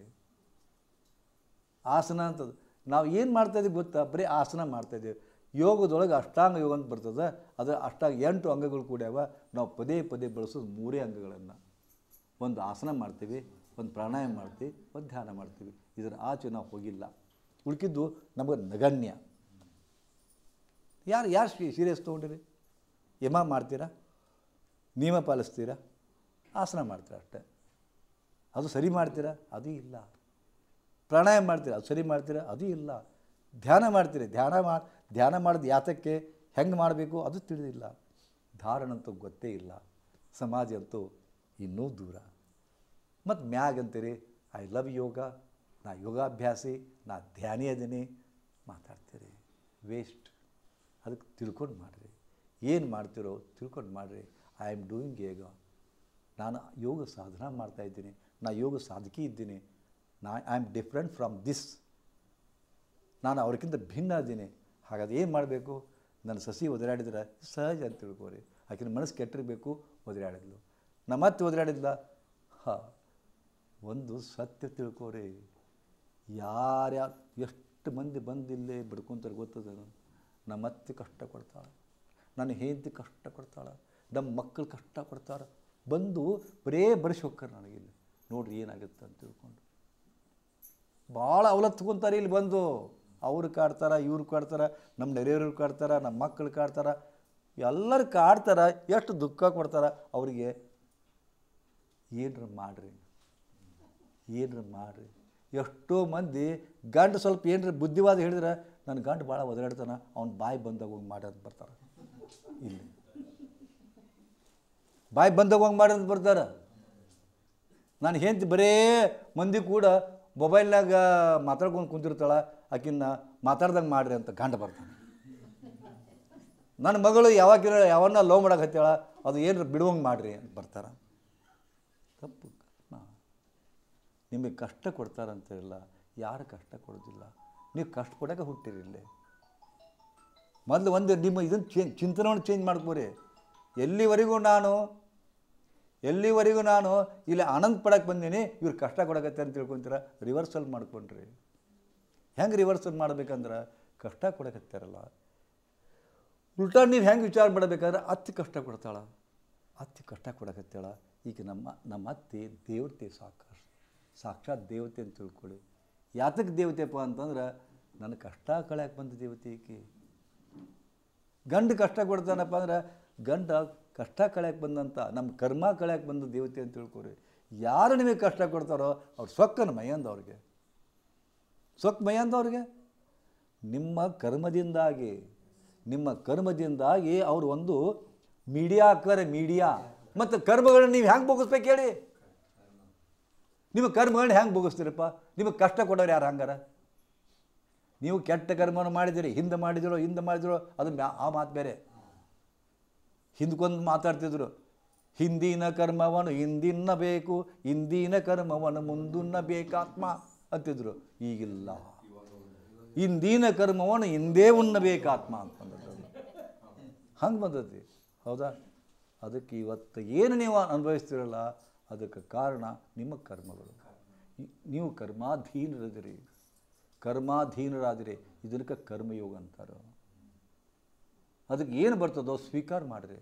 ಆಸನ ಅಂತದ್ದು ನಾವು ಏನು ಮಾಡ್ತಾಯಿದ್ದೀವಿ ಗೊತ್ತಾ? ಬರೀ ಆಸನ ಮಾಡ್ತಾಯಿದ್ದೀವಿ. ಯೋಗದೊಳಗೆ ಅಷ್ಟಾಂಗ ಯೋಗ ಅಂತ ಬರ್ತದೆ. ಅದು 8 ಅಂಗಗಳು ಕೂಡ್ಯಾವ. ನಾವು ಪದೇ ಪದೇ ಬಳಸೋದು 3 ಅಂಗಗಳನ್ನು. ಒಂದು ಆಸನ ಮಾಡ್ತೀವಿ, ಒಂದು ಪ್ರಾಣಾಯಾಮ ಮಾಡ್ತೀವಿ, ಒಂದು ಧ್ಯಾನ ಮಾಡ್ತೀವಿ. ಇದರ ಆಚೆ ನಾವು ಹೋಗಿಲ್ಲ. ಉಳ್ಕಿದ್ದು ನಮಗೆ ನಗಣ್ಯ. ಯಾರು ಸೀರಿಯಸ್ ತೊಗೊಂಡಿರಿ? ಯಮ ಮಾಡ್ತೀರಾ, ನಿಯಮ ಪಾಲಿಸ್ತೀರಾ, ಆಸನ ಮಾಡ್ತೀರಾ ಅಷ್ಟೇ. ಅದು ಸರಿ ಮಾಡ್ತೀರಾ? ಅದು ಇಲ್ಲ. ಪ್ರಾಣಾಯಾಮ ಮಾಡ್ತೀರಾ? ಅದು ಸರಿ ಮಾಡ್ತೀರಾ? ಅದು ಇಲ್ಲ. ಧ್ಯಾನ ಮಾಡ್ತೀರಿ? ಧ್ಯಾನ ಮಾಡೋದು ಯಾತಕ್ಕೆ, ಹೆಂಗೆ ಮಾಡಬೇಕು ಅದು ತಿಳಿದಿಲ್ಲ. ಧಾರಣಂತೂ ಗೊತ್ತೇ ಇಲ್ಲ. ಸಮಾಜ ಅಂತೂ ಇನ್ನೂ ದೂರ. ಮತ್ತು ಮ್ಯಾಗಂತೀರಿ ಐ ಲವ್ ಯೋಗ, ನಾ ಯೋಗಾಭ್ಯಾಸಿ, ನಾ ಧ್ಯಾನಿ ಅದೀನಿ ಮಾತಾಡ್ತೀರಿ. ವೇಸ್ಟ್. ಅದಕ್ಕೆ ತಿಳ್ಕೊಂಡು ಮಾಡಿರಿ. ಏನು ಮಾಡ್ತಿರೋ ತಿಳ್ಕೊಂಡು ಮಾಡಿರಿ. ಐ ಆಮ್ ಡೂಯಿಂಗ್ ಯೋಗ. ನಾನು ಯೋಗ ಸಾಧನ ಮಾಡ್ತಾಯಿದ್ದೀನಿ, ನಾ ಯೋಗ ಸಾಧಕಿ ಇದ್ದೀನಿ. I am different from this. ನಾನು ಅವ್ರಿಗಿಂತ ಭಿನ್ನ ಇದ್ದೀನಿ. ಹಾಗಾದ್ರೆ ಏನು ಮಾಡಬೇಕು? ನನ್ನ ಸಸಿ ಒದರಾಡಿದ್ರೆ ಸಹಜ ಅಂತ ತಿಳ್ಕೊರಿ. ಆಕಿನ ಮನಸ್ಸು ಕೆಟ್ಟಿರಬೇಕು, ಒದರಾಡಿದ್ಲು. ನಮ್ಮ ಮತ್ತೆ ಒದರಾಡಿದ್ಲ, ಒಂದು ಸತ್ಯ ತಿಳ್ಕೊರಿ. ಯಾರ್ಯಾರು ಎಷ್ಟು ಮಂದಿ ಬಂದಿಲ್ಲೇ ಬಿಡ್ಕೊತಾರೆ ಗೊತ್ತದ? ನಮ್ಮ ಅತ್ತೆ ಕಷ್ಟ ಕೊಡ್ತಾಳೆ, ನನ್ನ ಹೆಂಡತಿ ಕಷ್ಟ ಕೊಡ್ತಾಳೆ, ನಮ್ಮ ಮಕ್ಕಳು ಕಷ್ಟ ಕೊಡ್ತಾರೆ. ಬಂದು ಬರೇ ಬರೆಸಿ ಹೋಗ್ತಾರೆ ನನಗಿಲ್ಲಿ. ನೋಡ್ರಿ ಏನಾಗುತ್ತೆ ಅಂತ ತಿಳ್ಕೊಂಡು ಭಾಳ ಅವಲತ್ಕೊಂತಾರೆ. ಇಲ್ಲಿ ಬಂದು ಅವ್ರು ಕಾಡ್ತಾರೆ, ಇವ್ರು ಕಾಡ್ತಾರೆ, ನಮ್ಮ ನೆರೆಯವ್ರು ಕಾಡ್ತಾರೆ, ನಮ್ಮ ಮಕ್ಕಳು ಕಾಡ್ತಾರೆ, ಎಲ್ಲರೂ ಕಾಡ್ತಾರೆ. ಎಷ್ಟು ದುಃಖ ಕೊಡ್ತಾರೆ ಅವರಿಗೆ. ಏನರ ಮಾಡಿರಿ. ಎಷ್ಟೋ ಮಂದಿ ಗಂಡು ಸ್ವಲ್ಪ ಏನರ ಬುದ್ಧಿವಾದ ಹೇಳಿದ್ರೆ, ನನ್ನ ಗಂಡು ಭಾಳ ಒದರಾಡ್ತಾನೆ, ಅವ್ನು ಬಾಯಿ ಬಂದಾಗ ಹೋಗಿ ಮಾಡೋದು ಬರ್ತಾರೆ. ಇಲ್ಲಿ ಬಾಯಿ ಬಂದಾಗ ಹೋಗಿ ಮಾಡೋದು ಬರ್ತಾರೆ. ನಾನು ಹೆಂಡತಿ ಬರೇ ಮಂದಿ ಕೂಡ ಮೊಬೈಲ್ನಾಗ ಮಾತಾಡ್ಕೊಂಡು ಕುಂತಿರ್ತಾಳೆ, ಆಕಿನ್ನ ಮಾತಾಡ್ದಂಗೆ ಮಾಡ್ರಿ ಅಂತ ಗಂಡು ಬರ್ತಾನೆ. ನನ್ನ ಮಗಳು ಯಾವನ್ನ ಲವ್ ಮಾಡಕ್ಕೆ ಹತ್ತಾಳ, ಅದು ಏನರ ಬಿಡುವಂಗೆ ಮಾಡ್ರಿ ಅಂತ ಬರ್ತಾರೆ. ತಪ್ಪು. ನಿಮಗೆ ಕಷ್ಟ ಕೊಡ್ತಾರಂತಿರಲ್ಲ, ಯಾರು ಕಷ್ಟ ಕೊಡೋದಿಲ್ಲ. ನೀವು ಕಷ್ಟ ಕೊಡೋಕೆ ಹುಟ್ಟಿರಿ. ಇಲ್ಲಿ ಮೊದಲು ಒಂದು ನಿಮ್ಮ ಇದನ್ನು ಚಿಂತನೆಯನ್ನು ಚೇಂಜ್ ಮಾಡ್ಕೋರಿ. ಎಲ್ಲಿವರೆಗೂ ನಾನು ಇಲ್ಲಿ ಆನಂದ ಪಡಕ್ಕೆ ಬಂದೀನಿ, ಇವ್ರು ಕಷ್ಟ ಕೊಡಕತ್ತೆ ಅಂತ ತಿಳ್ಕೊತೀರ. ರಿವರ್ಸಲ್ ಮಾಡ್ಕೊಂಡ್ರಿ. ಹೆಂಗೆ ರಿವರ್ಸಲ್ ಮಾಡ್ಬೇಕಂದ್ರೆ, ಕಷ್ಟ ಕೊಡಕತ್ತಾರಲ್ಲ, ಉಲ್ಟಾ ನೀವು ಹೆಂಗೆ ವಿಚಾರ ಮಾಡಬೇಕಾದ್ರೆ, ಅತ್ತಿ ಕಷ್ಟ ಕೊಡ್ತಾಳ, ಅತ್ತಿ ಕಷ್ಟ ಕೊಡಕತ್ತಾಳ. ಈಗ ನಮ್ಮ ಅತ್ತಿ ದೇವತೆ, ಸಾಕ್ಷಾತ್ ದೇವತೆ ಅಂತ ತಿಳ್ಕೊಳ್ಳಿ. ಯಾತಕ್ಕೆ ದೇವತೆಪ್ಪ ಅಂತಂದ್ರೆ, ನನ್ನ ಕಷ್ಟ ಕಳ್ಯಾಕೆ ಬಂದ ದೇವತೆ ಈಕೆ. ಗಂಡು ಕಷ್ಟ ಕೊಡ್ತಾನಪ್ಪ ಅಂದ್ರೆ, ಗಂಡ ಕಷ್ಟ ಕಳ್ಯಾಕೆ ಬಂದಂಥ, ನಮ್ಮ ಕರ್ಮ ಕಳ್ಯಾಕೆ ಬಂದ ದೇವತೆ ಅಂತ ತಿಳ್ಕೊರಿ. ಯಾರು ನಿಮಗೆ ಕಷ್ಟ ಕೊಡ್ತಾರೋ ಅವ್ರು ಸೊಕ್ಕನ ಮೈಯಂದವ್ರಿಗೆ, ನಿಮ್ಮ ಕರ್ಮದಿಂದಾಗಿ ಅವರು ಒಂದು ಮೀಡಿಯಾ. ಮತ್ತು ಕರ್ಮಗಳನ್ನ ನೀವು ಹೆಂಗೆ ಭೋಗಿಸ್ಬೇಕು ಹೇಳಿ? ನಿಮ್ಮ ಕರ್ಮಗಳನ್ನ ಹೆಂಗೆ ಭೋಗಿಸ್ತೀರಪ್ಪ? ನಿಮಗೆ ಕಷ್ಟ ಕೊಡೋರು ಯಾರು? ಹಂಗಾರ ನೀವು ಕೆಟ್ಟ ಕರ್ಮವನ್ನು ಮಾಡಿದಿರಿ, ಹಿಂದೆ ಮಾಡಿದಿರೋ ಅದು ಆ ಮಾತು ಬೇರೆ. ಹಿಂದಕ್ಕೊಂದು ಮಾತಾಡ್ತಿದ್ರು, ಹಿಂದಿನ ಕರ್ಮವನ್ನು ಹಿಂದಿನ್ನಬೇಕು, ಹಿಂದಿನ ಕರ್ಮವನ್ನು ಮುಂದುನ್ನಬೇಕಾತ್ಮ ಅಂತಿದ್ರು. ಈಗಿಲ್ಲ, ಹಿಂದಿನ ಕರ್ಮವನ್ನು ಹಿಂದೇ ಉಣ್ಣಬೇಕಾತ್ಮ ಅಂತಂದ್ರೆ ಹಂಗೆ ಬಂದತಿ. ಹೌದಾ? ಅದಕ್ಕೆ ಇವತ್ತು ಏನು ನೀವು ಅನುಭವಿಸ್ತಿರಲ್ಲ ಅದಕ್ಕೆ ಕಾರಣ ನಿಮ್ಮ ಕರ್ಮಗಳು. ನೀವು ಕರ್ಮಾಧೀನರಾದಿರಿ. ಇದಕ್ಕೆ ಕರ್ಮಯೋಗ ಅಂತಾರೆ. ಅದಕ್ಕೆ ಏನು ಬರ್ತದೋ ಸ್ವೀಕಾರ ಮಾಡಿರಿ.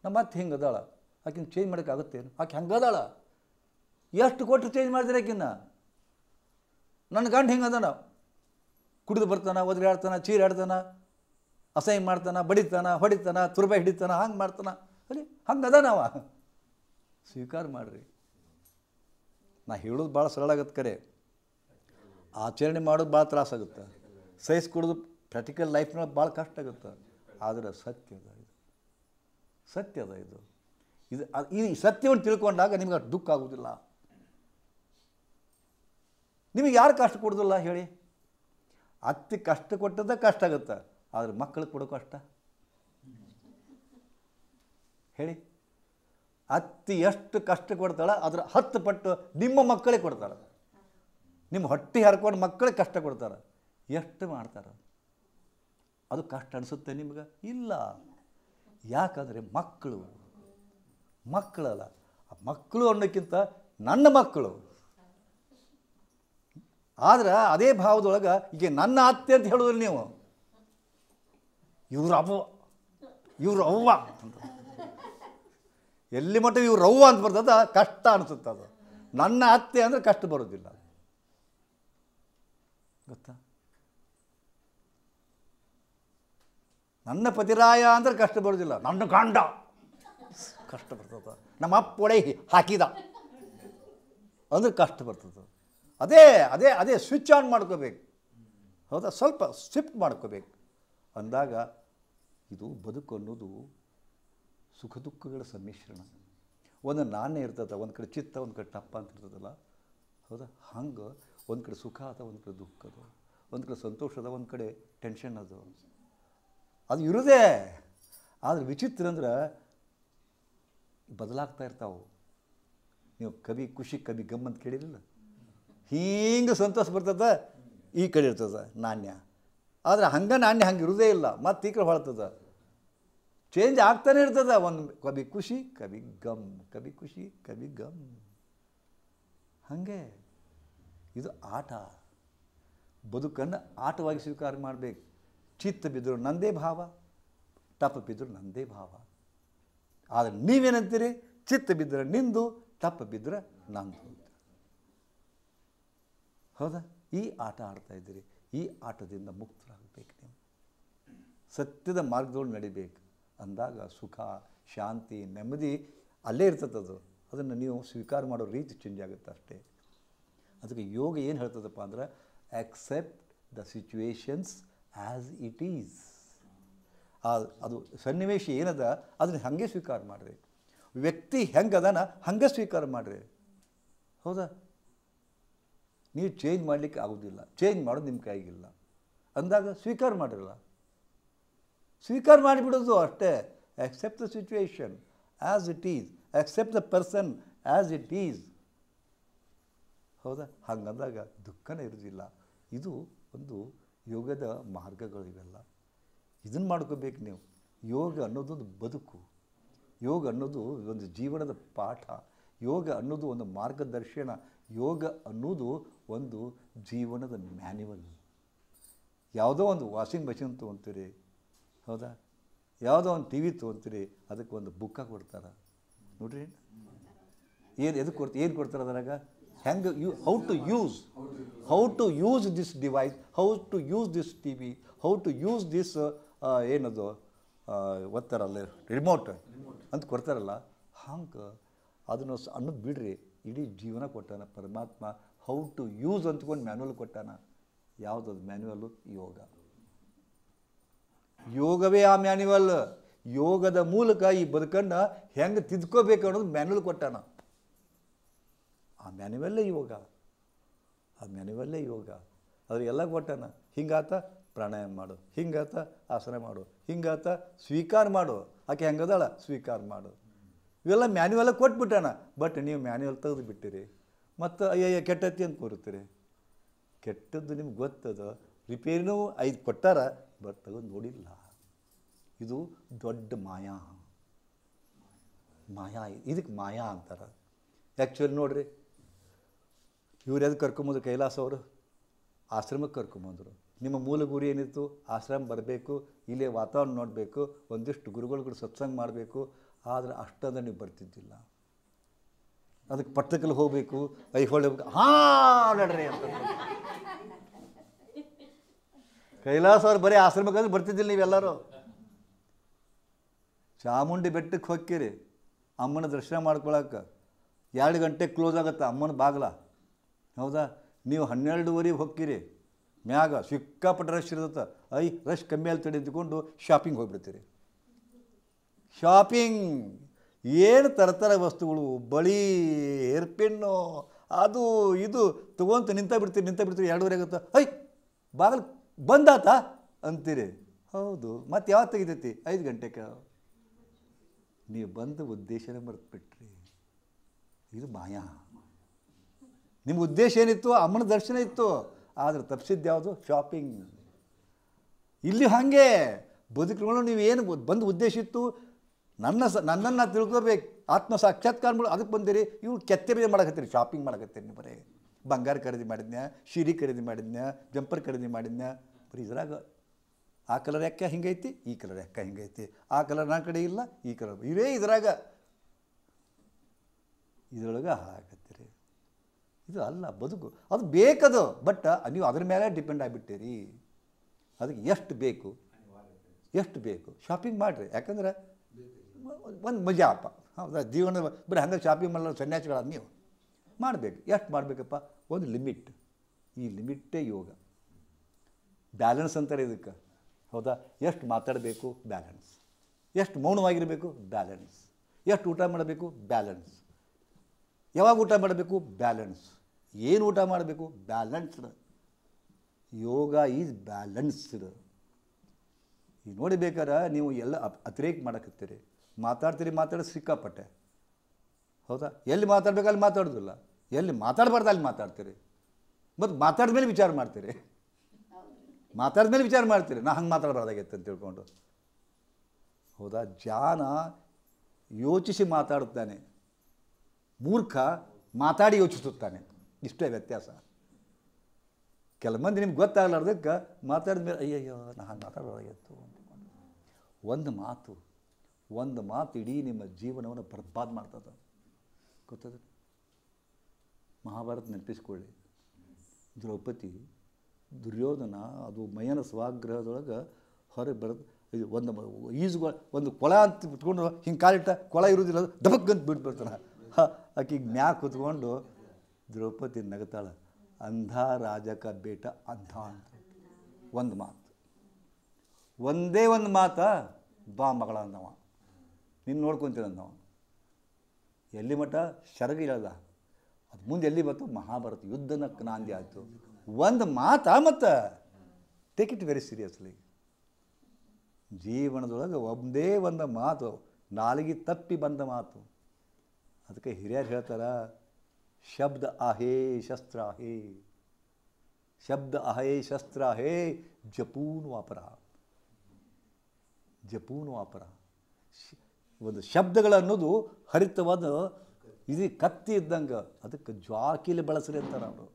ನಮ್ಮ ಮತ್ತೆ ಹಿಂಗೆ ಅದಾಳ, ಆಕಿನ ಚೇಂಜ್ ಮಾಡೋಕ್ಕಾಗುತ್ತೇನು? ಆಕೆ ಹಂಗೆ ಅದಾಳ, ಎಷ್ಟು ಕೊಟ್ಟು ಚೇಂಜ್ ಮಾಡಿದ್ರೆ ಆಕಿನ್ನ. ನನ್ನ ಗಂಡ ಹಿಂಗೆ ಅದಾನ, ಕುಡಿದು ಬರ್ತಾನೆ, ಒದರಾಡ್ತಾನೆ, ಚೀರಾಡ್ತಾನೆ, ಅಸಹ್ಯ ಮಾಡ್ತಾನೆ, ಬಡಿತಾನೆ, ಹೊಡಿತಾನೆ, ತುರ್ಬೆ ಹಿಡಿತಾನೆ, ಹಂಗೆ ಮಾಡ್ತಾನೆ. ಅಲ್ಲಿ ಹಂಗೆ ಅದ ನಾವ ಸ್ವೀಕಾರ ಮಾಡಿರಿ. ನಾ ಹೇಳೋದು ಭಾಳ ಸರಳ ಆಗತ್ತೆ, ಕರೆ ಆಚರಣೆ ಮಾಡೋದು ಭಾಳ ತ್ರಾಸಾಗುತ್ತೆ. ಸಹಿಸ್ಕೊಡೋದು ಪ್ರಾಕ್ಟಿಕಲ್ ಲೈಫ್ನೊಳಗೆ ಭಾಳ ಕಷ್ಟ ಆಗುತ್ತೆ. ಆದರೆ ಸತ್ಯ ಅದ ಇದು ಈ ಸತ್ಯವನ್ನು ತಿಳ್ಕೊಂಡಾಗ ನಿಮ್ಗೆ ಅಷ್ಟು ದುಃಖ ಆಗೋದಿಲ್ಲ. ನಿಮಗೆ ಯಾರು ಕಷ್ಟ ಕೊಡೋದಿಲ್ಲ ಹೇಳಿ? ಅತ್ತಿ ಕಷ್ಟ ಕೊಟ್ಟದ ಕಷ್ಟ ಆಗುತ್ತೆ, ಆದರೆ ಮಕ್ಕಳಿಗೆ ಕೊಡೋ ಕಷ್ಟ ಹೇಳಿ. ಅತ್ತಿ ಎಷ್ಟು ಕಷ್ಟ ಕೊಡ್ತಾಳೆ ಅದರ 10 ಪಟ್ಟು ನಿಮ್ಮ ಮಕ್ಕಳಿಗೆ ಕೊಡ್ತಾಳೆ. ನಿಮ್ಮ ಹೊಟ್ಟೆ ಹರ್ಕೊಂಡು ಮಕ್ಕಳಿಗೆ ಕಷ್ಟ ಕೊಡ್ತಾರೆ. ಎಷ್ಟು ಮಾಡ್ತಾರೆ? ಅದು ಕಷ್ಟ ಅನಿಸುತ್ತೆ ನಿಮ್ಗೆ? ಇಲ್ಲ. ಯಾಕಂದರೆ ಮಕ್ಕಳಲ್ಲ, ಮಕ್ಕಳು ಅನ್ನೋಕ್ಕಿಂತ ನನ್ನ ಮಕ್ಕಳು. ಆದ್ರೆ ಅದೇ ಭಾವದೊಳಗೆ ಈಗ ನನ್ನ ಅತ್ತೆ ಅಂತ ಹೇಳಿದ್ರಿ ನೀವು, ಇವ್ರ ಅವ್ವ ಅಂತ ಎಲ್ಲಿ ಮಟ್ಟ ಇವ್ರ ಅವ್ವ ಅಂತ ಬರ್ತದ ಕಷ್ಟ ಅನಿಸುತ್ತೆ. ಅದು ನನ್ನ ಅತ್ತೆ ಅಂದರೆ ಕಷ್ಟ ಬರೋದಿಲ್ಲ, ಗೊತ್ತಾ? ನನ್ನ ಪತಿರಾಯ ಅಂದ್ರೆ ಕಷ್ಟ ಬರೋದಿಲ್ಲ, ನನ್ನ ಗಂಡ ಕಷ್ಟ ಬರ್ತದ. ನಮ್ಮ ಅಪ್ಪ ಒಡೆ ಹಾಕಿದ ಅಂದ್ರೆ ಕಷ್ಟ ಬರ್ತದೆ. ಅದೇ ಸ್ವಿಚ್ ಆನ್ ಮಾಡ್ಕೋಬೇಕು. ಹೌದಾ? ಸ್ವಲ್ಪ ಶಿಫ್ಟ್ ಮಾಡ್ಕೋಬೇಕು ಅಂದಾಗ ಇದು ಬದುಕು ಅನ್ನೋದು ಸುಖ ದುಃಖಗಳ ಸಮ್ಮಿಶ್ರಣ. ಒಂದು ನಾಣ್ಯ ಇರ್ತದೆ, ಒಂದು ಕಡೆ ಚಿತ್ತ, ಒಂದು ಕಡೆ ಟಪ್ಪ ಅಂತ ಇರ್ತದಲ್ಲ. ಹೌದಾ? ಹಂಗೆ ಒಂದು ಕಡೆ ಸುಖ ಅದ, ಒಂದು ಕಡೆ ದುಃಖ ಅದು, ಒಂದು ಕಡೆ ಸಂತೋಷ ಅದ, ಒಂದು ಕಡೆ ಟೆನ್ಷನ್ ಅದು ಇರೋದೇ. ಆದರೆ ವಿಚಿತ್ರ ಅಂದ್ರೆ ಬದಲಾಗ್ತಾ ಇರ್ತಾವೆ. ನೀವು ಕವಿ ಖುಷಿ ಕವಿ ಗಮ್ ಅಂತ ಕೇಳಿರಲಿಲ್ಲ? ಹಿಂಗೆ ಸಂತೋಷ ಬರ್ತದ, ಈ ಕಡೆ ಇರ್ತದೆ ನಾಣ್ಯ. ಆದರೆ ನಾಣ್ಯ ಹಂಗೆ ಇರೋದೇ ಇಲ್ಲ, ಮತ್ತು ಈ ಕಡೆ ಹೊಳ್ತದ, ಚೇಂಜ್ ಆಗ್ತಾನೆ ಇರ್ತದೆ. ಒಂದು ಕವಿ ಖುಷಿ ಕವಿ ಗಮ್, ಕವಿ ಖುಷಿ ಕವಿ ಗಮ್. ಹಾಗೆ ಇದು ಆಟ. ಬದುಕನ್ನು ಆಟವಾಗಿ ಸ್ವೀಕಾರ ಮಾಡಬೇಕು. ಚಿತ್ತ ಬಿದ್ದರು ನಂದೇ ಭಾವ, ತಪ್ಪ ಬಿದ್ದರು ನಂದೇ ಭಾವ. ಆದರೆ ನೀವೇನಂತೀರಿ? ಚಿತ್ತ ಬಿದ್ದರೆ ನಿಂದು, ತಪ್ಪ ಬಿದ್ದರೆ ನಂದು. ಹೌದಾ? ಈ ಆಟ ಆಡ್ತಾ ಇದ್ದೀರಿ. ಈ ಆಟದಿಂದ ಮುಕ್ತರಾಗಬೇಕು. ನೀವು ಸತ್ಯದ ಮಾರ್ಗದೊಳಗೆ ನಡಿಬೇಕು ಅಂದಾಗ ಸುಖ, ಶಾಂತಿ, ನೆಮ್ಮದಿ ಅಲ್ಲೇ ಇರ್ತದದು. ಅದನ್ನು ನೀವು ಸ್ವೀಕಾರ ಮಾಡೋ ರೀತಿ ಚೇಂಜ್ ಆಗುತ್ತೆ ಅಷ್ಟೇ. ಅದಕ್ಕೆ ಯೋಗ ಏನು ಹೇಳ್ತದಪ್ಪ ಅಂದ್ರೆ, accept the situations as it is. ಅದು ಸನ್ನಿವೇಶ ಏನದ ಅದನ್ನ ಹಾಗೆ ಸ್ವೀಕಾರ ಮಾಡಿರಿ. ವ್ಯಕ್ತಿ ಹೆಂಗೆ ಅದಾನ ಹಾಗೆ ಸ್ವೀಕಾರ ಮಾಡಿರಿ. ಹೌದಾ? ನೀವು ಚೇಂಜ್ ಮಾಡಲಿಕ್ಕೆ ಆಗೋದಿಲ್ಲ, ಚೇಂಜ್ ಮಾಡೋದು ನಿಮ್ಮ ಕೈಗಿಲ್ಲ ಅಂದಾಗ ಸ್ವೀಕಾರ ಮಾಡಿರಲ್ಲ, ಸ್ವೀಕಾರ ಮಾಡಿಬಿಡೋದು ಅಷ್ಟೇ. accept the situation as it is, accept the person as it is. ಹೌದಾ? ಹಾಗಂದಾಗ ದುಃಖನೇ ಇರೋದಿಲ್ಲ. ಇದು ಒಂದು ಯೋಗದ ಮಾರ್ಗಗಳು ಇವೆಲ್ಲ. ಇದನ್ನು ಮಾಡ್ಕೋಬೇಕು ನೀವು. ಯೋಗ ಅನ್ನೋದೊಂದು ಬದುಕು, ಯೋಗ ಅನ್ನೋದು ಒಂದು ಜೀವನದ ಪಾಠ, ಯೋಗ ಅನ್ನೋದು ಒಂದು ಮಾರ್ಗದರ್ಶನ, ಯೋಗ ಅನ್ನೋದು ಒಂದು ಜೀವನದ ಮ್ಯಾನ್ಯುವಲ್. ಯಾವುದೋ ಒಂದು ವಾಷಿಂಗ್ ಮಷಿನ್ ತೊಗೊತೀರಿ, ಹೌದಾ? ಯಾವುದೋ ಒಂದು ಟಿ ವಿ ತೊಗೊತೀರಿ, ಅದಕ್ಕೆ ಒಂದು ಬುಕ್ಕ ಕೊಡ್ತಾರೆ ನೋಡ್ರಿ. ಏನು ಕೊಡ್ತಾರೆ ಅದ್ರಾಗ? ಹೆಂಗೆ how to use this device, how to use this T V, how to use this ಏನದು ಒತ್ತಾರಲ್ಲ ರಿಮೋಟ್ ಅಂತ ಕೊಡ್ತಾರಲ್ಲ. ಹಂಗೆ ಅದನ್ನು ಅನ್ನೋದು ಬಿಡ್ರಿ. ಇಡೀ ಜೀವನ ಕೊಟ್ಟಾನ ಪರಮಾತ್ಮ. ಹೌ ಟು ಯೂಸ್ ಅಂತ್ಕೊಂಡು ಮ್ಯಾನ್ಯುವಲ್ ಕೊಟ್ಟಾನ. ಯಾವುದದು ಮ್ಯಾನ್ಯುವಲ್ಲು? ಯೋಗ. ಯೋಗವೇ ಆ ಮ್ಯಾನ್ಯುವಲ್. ಯೋಗದ ಮೂಲಕ ಈ ಬದುಕನ್ನು ಹೆಂಗೆ ತಿದ್ಕೋಬೇಕು ಅನ್ನೋದು ಮ್ಯಾನ್ಯುವಲ್ ಕೊಟ್ಟಾನ. ಆ ಮ್ಯಾನ್ಯುವಲ್ಲೇ ಯೋಗ, ಆ ಮ್ಯಾನ್ಯುವಲ್ಲೇ ಯೋಗ. ಅದ್ರಿಗೆಲ್ಲ ಕೊಟ್ಟಾನ. ಹಿಂಗಾತ ಪ್ರಾಣಾಯಾಮ ಮಾಡು, ಹಿಂಗಾತ ಆಸನ ಮಾಡು, ಹಿಂಗಾತ ಸ್ವೀಕಾರ ಮಾಡು, ಆಕೆ ಹೆಂಗದಾಳ ಸ್ವೀಕಾರ ಮಾಡು, ಇವೆಲ್ಲ ಮ್ಯಾನ್ಯುವಲ್ಲ ಕೊಟ್ಬಿಟ್ಟಾನ. ಬಟ್ ನೀವು ಮ್ಯಾನ್ಯುವಲ್ ತೆಗೆದು ಬಿಟ್ಟಿರಿ, ಮತ್ತು ಅಯ್ಯಯ್ಯ ಕೆಟ್ಟತಿ ಅಂತ ಕೂರುತ್ತೀರಿ. ಕೆಟ್ಟದ್ದು ನಿಮ್ಗೆ ಗೊತ್ತದ, ರಿಪೇರಿನೂ 5 ಕೊಟ್ಟಾರ, ಬಟ್ ತೆಗೆದು ನೋಡಿಲ್ಲ. ಇದು ದೊಡ್ಡ ಮಾಯಾ. ಮಾಯಾ, ಇದಕ್ಕೆ ಮಾಯಾ ಅಂತಾರೆ. ಆ್ಯಕ್ಚುಲಿ ನೋಡ್ರಿ, ಇವ್ರು ಎದು ಕರ್ಕೊಂಬಂದ್ರು ಕೈಲಾಸ ಅವರು ಆಶ್ರಮಕ್ಕೆ ಕರ್ಕೊಂಬಂದರು. ನಿಮ್ಮ ಮೂಲ ಗುರಿ ಏನಿತ್ತು? ಆಶ್ರಮ ಬರಬೇಕು, ಇಲ್ಲೇ ವಾತಾವರಣ ನೋಡಬೇಕು, ಒಂದಿಷ್ಟು ಗುರುಗಳು ಸತ್ಸಂಗ ಮಾಡಬೇಕು. ಆದರೆ ಅಷ್ಟಂದ್ರೆ ನೀವು ಬರ್ತಿದ್ದಿಲ್ಲ. ಅದಕ್ಕೆ ಪಟ್ಟಕಲ್ಲಿ ಹೋಗಬೇಕು, ಐಹೊಳೆ ಹೋಗ್ಬೇಕು, ಹಾಂ ನಡ್ರಿ ಅಂತ. ಕೈಲಾಸ ಅವ್ರು ಬರೀ ಆಶ್ರಮಕ್ಕೆ ಬರ್ತಿದ್ದಿಲ್ಲ ನೀವೆಲ್ಲರೂ. ಚಾಮುಂಡಿ ಬೆಟ್ಟಕ್ಕೆ ಹೋಗ್ತೀರಿ ಅಮ್ಮನ ದರ್ಶನ ಮಾಡ್ಕೊಳಕ್ಕೆ, 2 ಗಂಟೆಗೆ ಕ್ಲೋಸ್ ಆಗುತ್ತೆ ಅಮ್ಮನ ಬಾಗಿಲ, ಹೌದಾ? ನೀವು 12:30 ಹೋಗ್ತೀರಿ, ಮ್ಯಾಗ ಸಿಕ್ಕಾಪಟ್ಟೆ ರಶ್ ಇರುತ್ತೆ. ರಶ್ ಕಮ್ಮಿ ಅಲ್ಲಿ ತಡೆದುಕೊಂಡು ಶಾಪಿಂಗ್ ಹೋಗ್ಬಿಡ್ತೀರಿ. ಶಾಪಿಂಗ್ ಏನು ಥರ ವಸ್ತುಗಳು, ಬಳಿ, ಹೇರ್ಪಿನ್ನು, ಅದು ಇದು ತೊಗೊಂತ ನಿಂತ ಬಿಡ್ತೀರಿ 2:30 ಆಗುತ್ತೆ. ಬಾಗಿಲು ಬಂದಾತ ಅಂತೀರಿ. ಹೌದು, ಮತ್ತು ಯಾವತ್ತು ತೆಗಿತೈತಿ? 5 ಗಂಟೆಗೆ. ನೀವು ಬಂದ ಉದ್ದೇಶನೇ ಮರೆತುಬಿಟ್ರಿ. ಇದು ಮಾಯಾ. ನಿಮ್ಮ ಉದ್ದೇಶ ಏನಿತ್ತು? ಅಮ್ಮನ ದರ್ಶನ ಇತ್ತು. ಆದರೆ ತಪ್ಪಿಸಿದ್ದು ಯಾವುದು? ಶಾಪಿಂಗ್. ಇಲ್ಲಿ ಹಾಗೆ ಬದುಕುಗಳು ನೀವು ಏನು ಬಂದು ಉದ್ದೇಶ ಇತ್ತು? ನನ್ನನ್ನು ತಿಳ್ಕೊಬೇಕು, ಆತ್ಮ ಸಾಕ್ಷಾತ್ಕಾರ ಮಾಡಿ ಅದಕ್ಕೆ ಬಂದಿರಿ. ಇವು ಕೆತ್ತೆ ಬೇರೆ ಮಾಡಕತ್ತೀರಿ, ಶಾಪಿಂಗ್ ಮಾಡಕತ್ತೀರಿ. ನೀವು ಬರೀ ಬಂಗಾರ ಖರೀದಿ ಮಾಡಿದ್ನ್ಯಾ, ಸೀರೆ ಖರೀದಿ ಮಾಡಿದ್ನ್ಯಾ, ಜಂಪರ್ ಖರೀದಿ ಮಾಡಿದ್ನ್ಯಾ, ಬರೀ ಇದ್ರಾಗ ಆ ಕಲರ್ ಯಾಕೆ ಹಿಂಗೈತಿ, ಈ ಕಲರ್ ಯಾಕೆ ಹಿಂಗೈತಿ, ಆ ಕಲರ್ ನನ್ನ ಕಡೆ ಇಲ್ಲ, ಈ ಕಲರ್ ಇವೇ ಇದ್ರಾಗ ಇದರೊಳಗೆ ಹಾಕತ್ತೀರಿ. ಇದು ಅಲ್ಲ ಬದುಕು. ಅದು ಬೇಕದು, ಬಟ್ ನೀವು ಅದ್ರ ಮೇಲೆ ಡಿಪೆಂಡ್ ಆಗಿಬಿಟ್ಟಿರಿ. ಅದಕ್ಕೆ ಎಷ್ಟು ಬೇಕು ಶಾಪಿಂಗ್ ಮಾಡಿರಿ. ಯಾಕಂದ್ರೆ ಒಂದು ಮಜಾಪ, ಹೌದಾ? ಜೀವನ ಬರೀ ಹಂಗೆ ಶಾಪಿಂಗ್ ಮಾಡೋ ಸನ್ಯಾಸಿಗಳ ನೀವು ಮಾಡಬೇಕು. ಎಷ್ಟು ಮಾಡಬೇಕಪ್ಪ? ಒಂದು ಲಿಮಿಟ್. ಈ ಲಿಮಿಟ್ಟೇ ಯೋಗ. ಬ್ಯಾಲೆನ್ಸ್ ಅಂತಾರೆ ಇದಕ್ಕೆ, ಹೌದಾ? ಎಷ್ಟು ಮಾತಾಡಬೇಕು? ಬ್ಯಾಲೆನ್ಸ್. ಎಷ್ಟು ಮೌನವಾಗಿರಬೇಕು? ಬ್ಯಾಲೆನ್ಸ್. ಎಷ್ಟು ಊಟ ಮಾಡಬೇಕು? ಬ್ಯಾಲೆನ್ಸ್. ಯಾವಾಗ ಊಟ ಮಾಡಬೇಕು? ಬ್ಯಾಲೆನ್ಸ್. ಏನು ಊಟ ಮಾಡಬೇಕು? ಬ್ಯಾಲೆನ್ಸ್ಡ್. Yoga is balanced. ಈಗ ನೋಡಿಬೇಕಾದ್ರೆ ನೀವು ಎಲ್ಲ ಅತಿರೇಕ ಮಾಡಕತ್ತೀರಿ, ಮಾತಾಡ್ತೀರಿ ಸಿಕ್ಕಾಪಟ್ಟೆ, ಹೌದಾ? ಎಲ್ಲಿ ಮಾತಾಡ್ಬೇಕು ಅಲ್ಲಿ ಮಾತಾಡೋದಿಲ್ಲ, ಎಲ್ಲಿ ಮಾತಾಡಬಾರ್ದು ಅಲ್ಲಿ ಮಾತಾಡ್ತೀರಿ. ಮತ್ತು ಮಾತಾಡಿದ ಮೇಲೆ ವಿಚಾರ ಮಾಡ್ತೀರಿ, ನಾ ಹಂಗೆ ಮಾತಾಡಬಾರ್ದಾಗೈತೆ ಅಂತ ತಿಳ್ಕೊಂಡು, ಹೌದಾ? ಜಾನ ಯೋಚಿಸಿ ಮಾತಾಡುತ್ತಾನೆ, ಮೂರ್ಖ ಮಾತಾಡಿ ಯೋಚಿಸುತ್ತಾನೆ. ಇಷ್ಟೇ ವ್ಯತ್ಯಾಸ. ಕೆಲವು ಮಂದಿ ನಿಮ್ಗೆ ಗೊತ್ತಾಗಲಾರ್ದಕ್ಕೆ ಮಾತಾಡಿದ ಮೇಲೆ ಅಯ್ಯಯ್ಯೋ ನಾ ಹಂಗೆ ಮಾತಾಡೋದಾಗಿತ್ತು ಅಂದ್ಕೊಂಡು ಒಂದು ಮಾತು ಇಡೀ ನಿಮ್ಮ ಜೀವನವನ್ನು ಬರ್ಬಾದ ಮಾಡ್ತದೆ. ಗೊತ್ತದ? ಮಹಾಭಾರತ ನೆನಪಿಸ್ಕೊಳ್ಳಿ. ದ್ರೌಪದಿ, ದುರ್ಯೋಧನ ಅದು ಮಯನ ಸ್ವಗ್ರಹದೊಳಗೆ ಹೊರಗೆ ಬರೋದು, ಇದು ಒಂದು ಕೊಳ ಅಂತ ಬಿಟ್ಕೊಂಡು ಹಿಂಗೆ ಕಾಲಿಟ್ಟ, ಕೊಳ ಇರೋದಿಲ್ಲ, ದಬಕ್ಕಂತ ಬಿಟ್ಬಿಡ್ತಾನೆ. ಆಕೆಗೆ ಮ್ಯಾಗ ಕೂತ್ಕೊಂಡು ದ್ರೌಪದಿ ನಗತಾಳ, ಅಂಧ ರಾಜಕ ಬೇಟ ಅಂಧ ಅಂತ. ಒಂದು ಮಾತು, ಒಂದೇ ಒಂದು ಮಾತಾ, ಬಾ ಮಗಳ ಅಂದವ, ನೀನು ನೋಡ್ಕೊತೀನಿ ಅಂದವ. ಎಲ್ಲಿ ಮಟ್ಟ ಶರಗ ಇಳದ, ಅದು ಮುಂದೆ ಎಲ್ಲಿ ಬಂತು? ಮಹಾಭಾರತ ಯುದ್ಧನ ನಾಂದಿ ಆಯಿತು. ಒಂದು ಮಾತಾ, ಮತ್ತು ಟೇಕ್ ಇಟ್ ವೆರಿ ಸೀರಿಯಸ್ಲಿ. ಜೀವನದೊಳಗೆ ಒಂದೇ ಒಂದು ಮಾತು, ನಾಲಿಗೆ ತಪ್ಪಿ ಬಂದ ಮಾತು. ಅದಕ್ಕೆ ಹಿರಿಯರು ಹೇಳ್ತಾರ, ಶಬ್ದ ಆಹೇ ಶಸ್ತ್ರ ಆಹೇ, ಶಬ್ದ ಆಹೇ ಶಸ್ತ್ರ ಆಹೇ, ಜಪೂನ್ ವಾಪರ. ಒಂದು ಶಬ್ದಗಳನ್ನೋದು ಹರಿತವಾದ ಇದು ಕತ್ತಿ ಇದ್ದಂಗೆ, ಅದಕ್ಕೆ ಜ್ವಾಕಿಲಿ ಬಳಸ್ರಿ ಅಂತಾರೆ ಅವರು.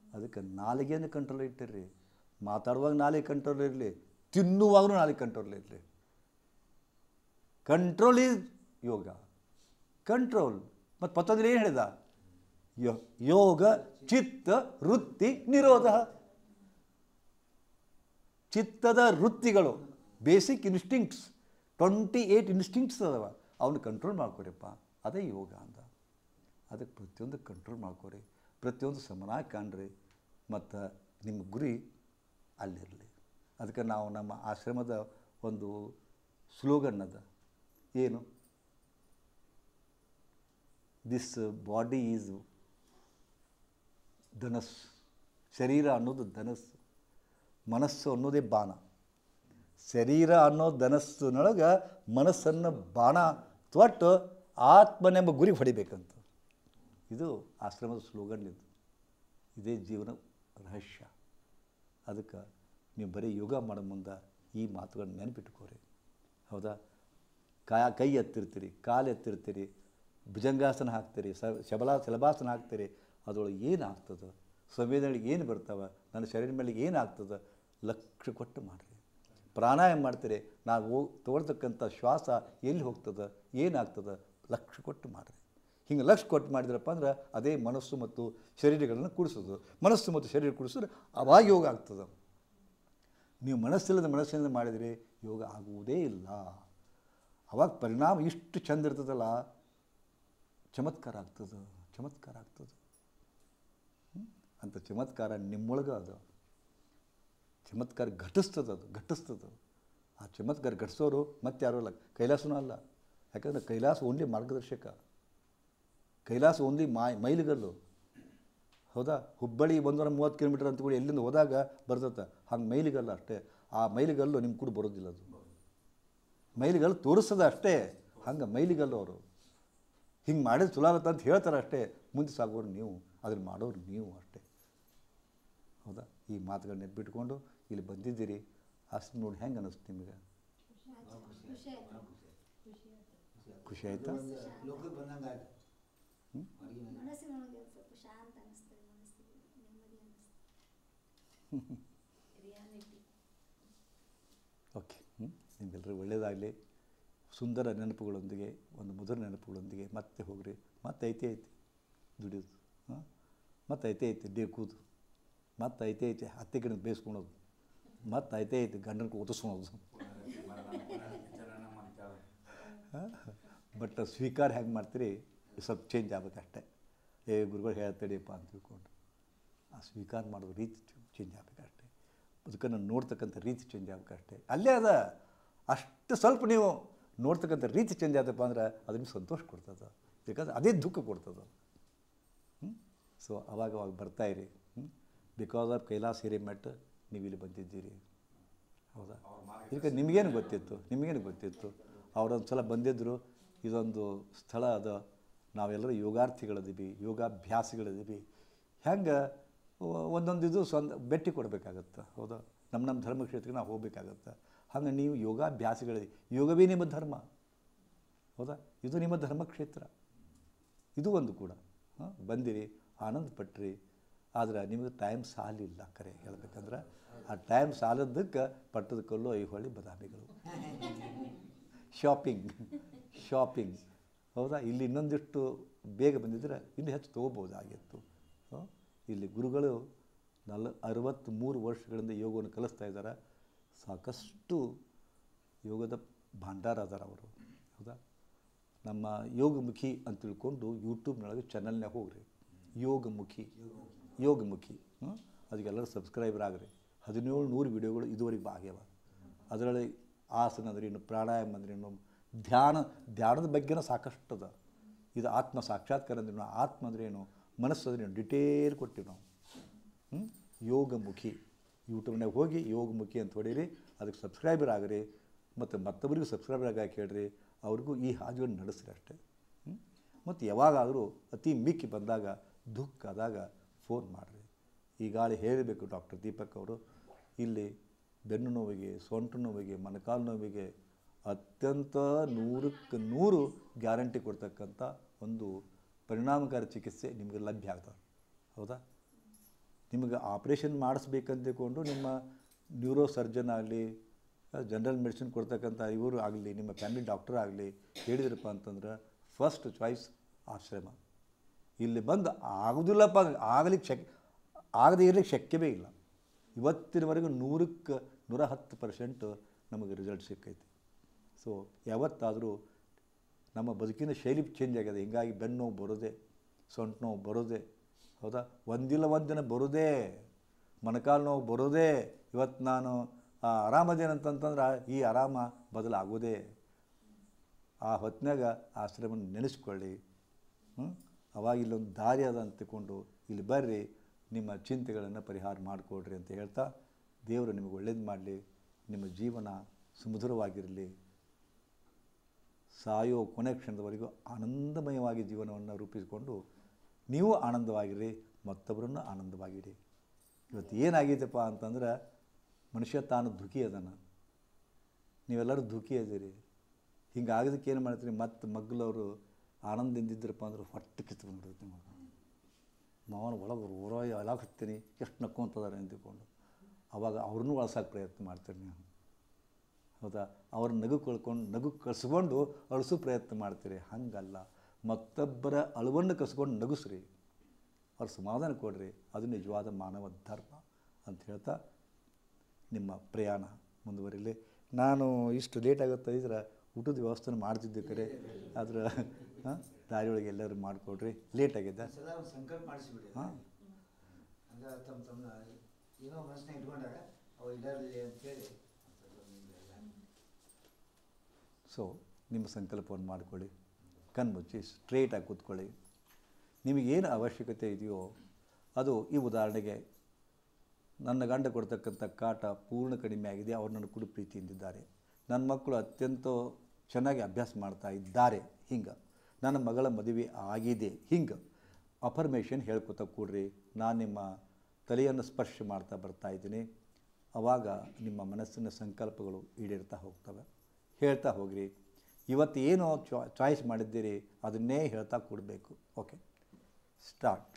ಅದಕ್ಕೆ ನಾಲಿಗೆಯನ್ನು ಕಂಟ್ರೋಲ್ ಇಟ್ಟಿರ್ರಿ. ಮಾತಾಡುವಾಗ ನಾಲಿಗೆ ಕಂಟ್ರೋಲ್ ಇರಲಿ, ತಿನ್ನುವಾಗಲೂ ನಾಲಿಗೆ ಕಂಟ್ರೋಲ್ ಇರಲಿ. Control is yoga. ಕಂಟ್ರೋಲ್. ಮತ್ತು ಪತಂಜಲಿ ಏನು ಹೇಳಿದ? ಯೋಗ ಚಿತ್ತ ವೃತ್ತಿ ನಿರೋಧ. ಚಿತ್ತದ ವೃತ್ತಿಗಳು, ಬೇಸಿಕ್ ಇನ್ಸ್ಟಿಂಕ್ಟ್ಸ್, 28 ಇನ್ಸ್ಟಿಂಕ್ಟ್ಸ್ ಅದಾವ, ಅವನ್ನ ಕಂಟ್ರೋಲ್ ಮಾಡ್ಕೊರಿಪ್ಪ, ಅದೇ ಯೋಗ ಅಂತ. ಅದಕ್ಕೆ ಪ್ರತಿಯೊಂದು ಕಂಟ್ರೋಲ್ ಮಾಡ್ಕೊರಿ, ಪ್ರತಿಯೊಂದು ಸಮನಾಗಿ ಕಾಣ್ರಿ, ಮತ್ತು ನಿಮ್ಮ ಗುರಿ ಅಲ್ಲಿರಲಿ. ಅದಕ್ಕೆ ನಾವು ನಮ್ಮ ಆಶ್ರಮದ ಒಂದು ಸ್ಲೋಗನ್ ಅದ, ಏನು? ದಿಸ್ ಬಾಡಿ ಈಸ್ ಧನಸ್ ಶರೀರ ಅನ್ನೋದು ಧನಸ್ಸು, ಮನಸ್ಸು ಅನ್ನೋದೇ ಬಾಣ. ಶರೀರ ಅನ್ನೋ ಧನಸ್ಸಿನೊಳಗೆ ಮನಸ್ಸನ್ನು ಬಾಣ ತೊಟ್ಟು ಆತ್ಮನೆಂಬ ಗುರಿ ಹೊಡಿಬೇಕಂತ. ಇದು ಆಶ್ರಮದ ಸ್ಲೋಗನ್. ಇದೇ ಜೀವನ ರಹಸ್ಯ. ಅದಕ್ಕೆ ನೀವು ಬರೀ ಯೋಗ ಮಾಡೋ ಮುಂದೆ ಈ ಮಾತುಗಳನ್ನ ನೆನಪಿಟ್ಕೋರಿ. ಹೌದಾ? ಕೈ ಎತ್ತಿರ್ತೀರಿ, ಕಾಲು ಎತ್ತಿರ್ತೀರಿ, ಭುಜಂಗಾಸನ ಹಾಕ್ತೀರಿ, ಶಲಭಾಸನ ಹಾಕ್ತೀರಿ. ಅದರೊಳಗೆ ಏನಾಗ್ತದೆ, ಸಂವೇದನೆಗೆ ಏನು ಬರ್ತಾವೆ, ನನ್ನ ಶರೀರ ಮೇಲೆ ಏನಾಗ್ತದೆ, ಲಕ್ಷ್ಯ ಕೊಟ್ಟು ಮಾಡಿರಿ. ಪ್ರಾಣಾಯಾಮ ಮಾಡ್ತೀರಿ, ನಾವು ತೊಗೊಳ್ತಕ್ಕಂಥ ಶ್ವಾಸ ಎಲ್ಲಿ ಹೋಗ್ತದೆ, ಏನಾಗ್ತದೆ, ಲಕ್ಷ್ಯ ಕೊಟ್ಟು ಮಾಡಿರಿ. ಹಿಂಗೆ ಲಕ್ಷ್ಯ ಕೊಟ್ಟು ಮಾಡಿದ್ರಪ್ಪ ಅಂದ್ರೆ ಅದೇ ಮನಸ್ಸು ಮತ್ತು ಶರೀರಗಳನ್ನು ಕೂಡಿಸೋದು. ಮನಸ್ಸು ಮತ್ತು ಶರೀರ ಕೂಡಿಸಿದ್ರೆ ಅವಾಗ ಯೋಗ ಆಗ್ತದೆ. ನೀವು ಮನಸ್ಸಿಲ್ಲದ ಮನಸ್ಸಿನಿಂದ ಮಾಡಿದರೆ ಯೋಗ ಆಗುವುದೇ ಇಲ್ಲ. ಅವಾಗ ಪರಿಣಾಮ ಇಷ್ಟು ಚಂದ ಇರ್ತದಲ್ಲ, ಚಮತ್ಕಾರ ಆಗ್ತದೆ, ಚಮತ್ಕಾರ ಆಗ್ತದೆ. ಅಂಥ ಚಮತ್ಕಾರ ನಿಮ್ಮೊಳಗೆ ಅದು ಚಮತ್ಕಾರ ಘಟಿಸ್ತದೆ, ಅದು ಘಟಿಸ್ತದೆ. ಆ ಚಮತ್ಕಾರ ಘಟಿಸೋರು ಮತ್ತೆ ಯಾರೂ ಅಲ್ಲ, ಕೈಲಾಸನೂ ಅಲ್ಲ. ಯಾಕಂದರೆ ಕೈಲಾಸ ಓನ್ಲಿ ಮಾರ್ಗದರ್ಶಕ, ಕೈಲಾಸ ಓನ್ಲಿ ಮೈಲಿಗಲ್ಲು. ಹೌದಾ? ಹುಬ್ಬಳ್ಳಿ 130 ಕಿಲೋಮೀಟರ್ ಅಂತ ಕೂಡ ಎಲ್ಲಿಂದ ಹೋದಾಗ ಬರ್ತದೆ. ಹಂಗೆ ಮೈಲಿಗಲ್ಲ ಅಷ್ಟೇ. ಆ ಮೈಲಿಗಲ್ಲು ನಿಮ್ಮ ಕೂಡ ಬರೋದಿಲ್ಲ. ಅದು ಮೈಲಿಗಲ್ಲು ತೋರಿಸ್ತದೆ ಅಷ್ಟೇ. ಹಂಗೆ ಮೈಲಿಗಲ್ಲು ಅವರು ಹಿಂಗೆ ಮಾಡಿದ್ರೆ ಚಲೋ ಆಗುತ್ತೆ ಅಂತ ಹೇಳ್ತಾರೆ ಅಷ್ಟೇ. ಮುಂದೆ ಸಾಗೋರು ನೀವು, ಅದನ್ನು ಮಾಡೋರು ನೀವು ಅಷ್ಟೇ. ಹೌದಾ? ಈ ಮಾತುಗಳನ್ನ ನೆನಪಿಟ್ಕೊಂಡು ಇಲ್ಲಿ ಬಂದಿದ್ದೀರಿ. ಅಷ್ಟು ನೋಡಿ ಹೆಂಗೆ ಅನ್ನಿಸ್ತು ನಿಮಗೆ? ಖುಷಿ ಆಯ್ತಾ? ಲೋಕಕ್ಕೆ ಬಂದಂಗೆ ಆಯ್ತು. ಮನಸ್ಸಿನೊಳಗೆ ಸ್ವಲ್ಪ ಶಾಂತ ಅನಿಸ್ತದೆ, ಮನಸ್ಸಿಗೆ ನೆಮ್ಮದಿ ಅನಿಸ್ತದೆ. ಓಕೆ, ನಿಮ್ಗೆಲ್ಲರೂ ಒಳ್ಳೆಯದಾಗಲಿ. ಸುಂದರ ನೆನಪುಗಳೊಂದಿಗೆ, ಒಂದು ಮಧುರ ನೆನಪುಗಳೊಂದಿಗೆ ಮತ್ತೆ ಹೋಗ್ರಿ. ಮತ್ತೆ ಐತೆ ದುಡಿಯೋದು, ಮತ್ತೆ ಐತೆ ಡೇಕೂದು, ಮತ್ತೆ ಐತೆ ಹತ್ತಿ ಗಿಡ ಬೇಯಿಸ್ಕೊಳೋದು, ಮತ್ತೆ ಐತೆ ಗಂಡನ ಓದಿಸ್ಕೊಳೋದು. ಬಟ್ ಸ್ವೀಕಾರ ಹೆಂಗೆ ಮಾಡ್ತೀರಿ ಸ್ವಲ್ಪ ಚೇಂಜ್ ಆಗ್ಬೇಕಷ್ಟೆ. ಗುರುಗಳು ಹೇಳ್ತಡಿಯಪ್ಪ ಅಂತ ತಿಳ್ಕೊಂಡು ಆ ಸ್ವೀಕಾರ ಮಾಡೋದು ರೀತಿ ಚೇಂಜ್ ಆಗಬೇಕಷ್ಟೆ. ಅದಕ್ಕನ್ನು ನೋಡ್ತಕ್ಕಂಥ ರೀತಿ ಚೇಂಜ್ ಆಗಬೇಕಷ್ಟೆ. ಅಲ್ಲೇ ಅದ. ಅಷ್ಟು ಸ್ವಲ್ಪ ನೀವು ನೋಡ್ತಕ್ಕಂಥ ರೀತಿ ಚೇಂಜ್ ಆದಪ್ಪ ಅಂದ್ರೆ ಅದನ್ನು ಸಂತೋಷ ಕೊಡ್ತದೆ. ಯಾಕಂದ್ರೆ ಅದೇ ದುಃಖ ಕೊಡ್ತದೆ. ಸೊ ಅವಾಗ ಬರ್ತಾಯಿರಿ. ಬಿಕಾಸ್ ಆಫ್ ಕೈಲಾಸ ಹಿರೇಮಠ ನೀವು ಇಲ್ಲಿ ಬಂದಿದ್ದೀರಿ. ಹೌದಾ? ಇದಕ್ಕೆ ನಿಮಗೇನು ಗೊತ್ತಿತ್ತು? ಅವರೊಂದು ಸಲ ಬಂದಿದ್ದರು. ಇದೊಂದು ಸ್ಥಳ ಅದ, ನಾವೆಲ್ಲರೂ ಯೋಗಾರ್ಥಿಗಳಿದ್ದೀವಿ, ಯೋಗಾಭ್ಯಾಸಿಗಳಿದ್ದೀವಿ. ಹೆಂಗೆ ಒಂದೊಂದು ಇದು ಭೇಟಿ ಕೊಡಬೇಕಾಗತ್ತೆ. ಹೌದಾ? ನಮ್ಮ ಧರ್ಮಕ್ಷೇತ್ರಕ್ಕೆ ನಾವು ಹೋಗಬೇಕಾಗತ್ತೆ. ಹಂಗೆ ನೀವು ಯೋಗಾಭ್ಯಾಸಿಗಳಿದ್ದೀವಿ. ಯೋಗವೇ ನಿಮ್ಮ ಧರ್ಮ. ಹೌದಾ? ಇದು ನಿಮ್ಮ ಧರ್ಮಕ್ಷೇತ್ರ. ಇದು ಒಂದು ಕೂಡ ಬಂದಿರಿ, ಆನಂದ ಪಟ್ರಿ. ಆದರೆ ನಿಮಗೆ ಟೈಮ್ ಸಾಲಿಲ್ಲ. ಕರೆ ಹೇಳ್ಬೇಕಂದ್ರೆ ಆ ಟೈಮ್ ಸಾಲದಕ್ಕೆ ಪಟ್ಟದ ಕಲ್ಲು, ಐಹೊಳೆ, ಬದಾಮಿಗಳು, ಶಾಪಿಂಗ್. ಹೌದಾ? ಇಲ್ಲಿ ಇನ್ನೊಂದಿಷ್ಟು ಬೇಗ ಬಂದಿದ್ದರೆ ಇನ್ನೂ ಹೆಚ್ಚು ತೊಗೋಬೋದಾಗಿತ್ತು. ಇಲ್ಲಿ ಗುರುಗಳು 63 ವರ್ಷಗಳಿಂದ ಯೋಗವನ್ನು ಕಲಿಸ್ತಾ ಇದ್ದಾರೆ. ಸಾಕಷ್ಟು ಯೋಗದ ಭಂಡಾರ ಅದಾರ ಅವರು. ಹೌದಾ? ನಮ್ಮ ಯೋಗಮುಖಿ ಅಂತ ತಿಳ್ಕೊಂಡು ಯೂಟ್ಯೂಬ್ನೊಳಗೆ ಚಾನಲ್ನಾಗ ಹೋಗ್ರಿ. ಯೋಗಮುಖಿ ಅದಕ್ಕೆಲ್ಲರೂ ಸಬ್ಸ್ಕ್ರೈಬರ್ ಆಗ್ರಿ. 1700 ವಿಡಿಯೋಗಳು ಇದುವರೆಗೆ ಆಗ್ಯಾವ. ಅದರಲ್ಲಿ ಆಸನ ಅಂದ್ರೇನು, ಪ್ರಾಣಾಯಾಮ ಅಂದ್ರೇನು, ಧ್ಯಾನದ ಬಗ್ಗೆನೂ ಸಾಕಷ್ಟು ಅದ. ಇದು ಆತ್ಮ ಸಾಕ್ಷಾತ್ಕಾರ ಅಂದ್ರೇನು, ಆತ್ಮ ಅಂದ್ರೇನು, ಮನಸ್ಸು ಅಂದ್ರೇನು ಡಿಟೇಲ್ ಕೊಟ್ಟಿವಿ ನಾವು. ಯೋಗಮುಖಿ ಯೂಟ್ಯೂಬ್ನಾಗ ಹೋಗಿ ಯೋಗಮುಖಿ ಅಂತ ಹೊಡೀರಿ. ಅದಕ್ಕೆ ಸಬ್ಸ್ಕ್ರೈಬರ್ ಆಗ್ರಿ. ಮತ್ತು ಮತ್ತೊಬ್ಬರಿಗೂ ಸಬ್ಸ್ಕ್ರೈಬರ್ ಆಗಿ ಹೇಳ್ರಿ. ಅವ್ರಿಗೂ ಈ ಹಾದಿಗಳನ್ನು ನಡೆಸ್ರಿ ಅಷ್ಟೇ. ಮತ್ತು ಯಾವಾಗಾದರೂ ಅತಿ ಮಿಕ್ಕಿ ಬಂದಾಗ, ದುಃಖ ಆದಾಗ ಫೋನ್ ಮಾಡಿರಿ. ಈ ಗಾಳಿ ಹೇಳಬೇಕು ಡಾಕ್ಟರ್ ದೀಪಕ್ ಅವರು. ಇಲ್ಲಿ ಬೆನ್ನು ನೋವಿಗೆ, ಸೊಂಟು ನೋವಿಗೆ, ಮೊಣಕಾಲು ನೋವಿಗೆ ಅತ್ಯಂತ 100ಕ್ಕೆ 100 ಗ್ಯಾರಂಟಿ ಕೊಡ್ತಕ್ಕಂಥ ಒಂದು ಪರಿಣಾಮಕಾರಿ ಚಿಕಿತ್ಸೆ ನಿಮಗೆ ಲಭ್ಯ ಆಗ್ತದೆ. ಹೌದಾ? ನಿಮಗೆ ಆಪ್ರೇಷನ್ ಮಾಡಿಸ್ಬೇಕಂತಕೊಂಡು ನಿಮ್ಮ ನ್ಯೂರೋ ಸರ್ಜನ್ ಆಗಲಿ, ಜನರಲ್ ಮೆಡಿಸಿನ್ ಕೊಡ್ತಕ್ಕಂಥ ಇವರು ಆಗಲಿ, ನಿಮ್ಮ ಫ್ಯಾಮಿಲಿ ಡಾಕ್ಟರ್ ಆಗಲಿ ಹೇಳಿದ್ರಪ್ಪ ಅಂತಂದ್ರೆ ಫಸ್ಟ್ ಚಾಯ್ಸ್ ಆಶ್ರಮ. ಇಲ್ಲಿ ಬಂದು ಆಗೋದಿಲ್ಲಪ್ಪ, ಆಗದೇ ಇರಲಿಕ್ಕೆ ಶಕ್ಯವೇ ಇಲ್ಲ. ಇವತ್ತಿನವರೆಗೂ 100ಕ್ಕೆ 110% ನಮಗೆ ರಿಸಲ್ಟ್ ಸಿಕ್ಕೈತಿ. ಸೊ ಯಾವತ್ತಾದರೂ ನಮ್ಮ ಬದುಕಿನ ಶೈಲಿ ಚೇಂಜ್ ಆಗಿದೆ. ಹೀಗಾಗಿ ಬೆನ್ನು ನೋವು ಬರೋದೇ, ಸೊಂಟು ನೋವು ಬರೋದೇ. ಹೌದಾ? ಒಂದಿಲ್ಲ ಒಂದಿನ ಬರೋದೇ, ಮೊಣಕಾಲು ನೋವು ಬರೋದೇ. ಇವತ್ತು ನಾನು ಆರಾಮದೇನಂತಂತಂದ್ರೆ ಈ ಆರಾಮ ಬದಲಾಗೋದೇ. ಆ ಹೊತ್ತಿನಾಗ ಆಶ್ರಮನ ನೆನೆಸ್ಕೊಳ್ಳಿ. ಅವಾಗ ಇಲ್ಲೊಂದು ದಾರಿ ಅದ ಅಂತ ತಿಳ್ಕೊಂಡು ಇಲ್ಲಿ ಬರ್ರಿ. ನಿಮ್ಮ ಚಿಂತೆಗಳನ್ನು ಪರಿಹಾರ ಮಾಡಿಕೊಡ್ರಿ ಅಂತ ಹೇಳ್ತಾ ದೇವರು ನಿಮಗೆ ಒಳ್ಳೇದು ಮಾಡಲಿ. ನಿಮ್ಮ ಜೀವನ ಸುಮಧುರವಾಗಿರಲಿ. ಸಾಯೋ ಕೊನೆ ಕ್ಷಣದವರೆಗೂ ಆನಂದಮಯವಾಗಿ ಜೀವನವನ್ನು ರೂಪಿಸಿಕೊಂಡು ನೀವು ಆನಂದವಾಗಿರಿ, ಮತ್ತೊಬ್ಬರನ್ನು ಆನಂದವಾಗಿರಿ. ಇವತ್ತು ಏನಾಗೈತಪ್ಪ ಅಂತಂದ್ರೆ ಮನುಷ್ಯ ತಾನು ದುಃಖಿ ಅದನ, ನೀವೆಲ್ಲರೂ ದುಃಖಿ ಅದೀರಿ. ಹಿಂಗಾಗೋದಕ್ಕೆ ಏನು ಮಾಡ್ತೀರಿ, ಮತ್ತು ಮಗ್ಲವರು ಆನಂದದಿಂದಿದ್ರಪ್ಪ ಅಂದ್ರೆ ಹೊಟ್ಟೆ ಕಿತ್ತು ಬಂದ್ಬಿಡುತ್ತೆ. ನಾನು ಒಳಗೆ ಊರ ಎಲ್ಲ ಹತ್ತೀನಿ, ಎಷ್ಟು ನಕ್ಕೊಂತದಾರೆ ಅಂತಿಕೊಂಡು ಆವಾಗ ಅವ್ರನ್ನೂ ಅಳ್ಸೋಕ್ಕೆ ಪ್ರಯತ್ನ ಮಾಡ್ತೀರಿ ನೀವು. ಹೌದಾ? ಅವ್ರ ನಗು ಕಳಿಸ್ಕೊಂಡು ಅಳಿಸೋ ಪ್ರಯತ್ನ ಮಾಡ್ತೀರಿ. ಹಾಗಲ್ಲ, ಮತ್ತೊಬ್ಬರ ಅಳುವನ್ನು ಕಸ್ಕೊಂಡು ನಗಿಸ್ರಿ, ಅವ್ರ ಸಮಾಧಾನ ಕೊಡ್ರಿ. ಅದು ನಿಜವಾದ ಮಾನವ ಧರ್ಮ ಅಂತ ಹೇಳ್ತಾ ನಿಮ್ಮ ಪ್ರಯಾಣ ಮುಂದುವರಿಲಿ. ನಾನು ಇಷ್ಟು ಲೇಟ್ ಆಗುತ್ತೆ ಇದ್ರೆ ಊಟದ ವ್ಯವಸ್ಥೆ ಮಾಡ್ತಿದ್ದೆ ಕರೆ, ಆದ್ರೆ ದಾರಿಯೊಳಗೆ ಎಲ್ಲರೂ ಮಾಡಿಕೊಡ್ರಿ. ಲೇಟ್ ಆಗಿದೆ. ಸದಾ ಒಂದು ಸಂಕಲ್ಪ ಮಾಡಿಸಿಬಿಡಿ. ಹಾಂ, ಅಂದ್ರೆ ತಮ್ಮ ಏನೋ ಮನಸ್ಸಿನಾಗ ಇಟ್ಕೊಂಡಾಗ ಅವು ಇಡಲಿ ಅಂತೇಳಿ. ಸೊ ನಿಮ್ಮ ಸಂಕಲ್ಪವನ್ನು ಮಾಡಿಕೊಳ್ಳಿ, ಕಣ್ಮುಚ್ಚಿ ಸ್ಟ್ರೇಟಾಗಿ ಕೂತ್ಕೊಳ್ಳಿ. ನಿಮಗೇನು ಅವಶ್ಯಕತೆ ಇದೆಯೋ ಅದು, ಈ ಉದಾಹರಣೆಗೆ ನನ್ನ ಗಂಡ ಕೊಡ್ತಕ್ಕಂಥ ಕಾಟ ಪೂರ್ಣ ಕಡಿಮೆ ಆಗಿದೆ, ಅವ್ರು ನನ್ನ ಕೂಡ ಪ್ರೀತಿಯಿಂದಿದ್ದಾರೆ. ನನ್ನ ಮಕ್ಕಳು ಅತ್ಯಂತ ಚೆನ್ನಾಗಿ ಅಭ್ಯಾಸ ಮಾಡ್ತಾ ಇದ್ದಾರೆ, ಹಿಂಗೆ ನನ್ನ ಮಗಳ ಮದುವೆ ಆಗಿದೆ, ಹಿಂಗೆ ಅಫರ್ಮೇಷನ್ ಹೇಳ್ಕೊತ ಕೂಡ್ರಿ. ನಾನು ನಿಮ್ಮ ತಲೆಯನ್ನು ಸ್ಪರ್ಶ ಮಾಡ್ತಾ ಬರ್ತಾಯಿದ್ದೀನಿ. ಆವಾಗ ನಿಮ್ಮ ಮನಸ್ಸಿನ ಸಂಕಲ್ಪಗಳು ಈಡೇರ್ತಾ ಹೋಗ್ತವೆ. ಹೇಳ್ತಾ ಹೋಗ್ರಿ. ಇವತ್ತು ಏನು ಚಾಯ್ಸ್ ಮಾಡಿದ್ದೀರಿ ಅದನ್ನೇ ಹೇಳ್ತಾ ಕೊಡಬೇಕು. Okay, start.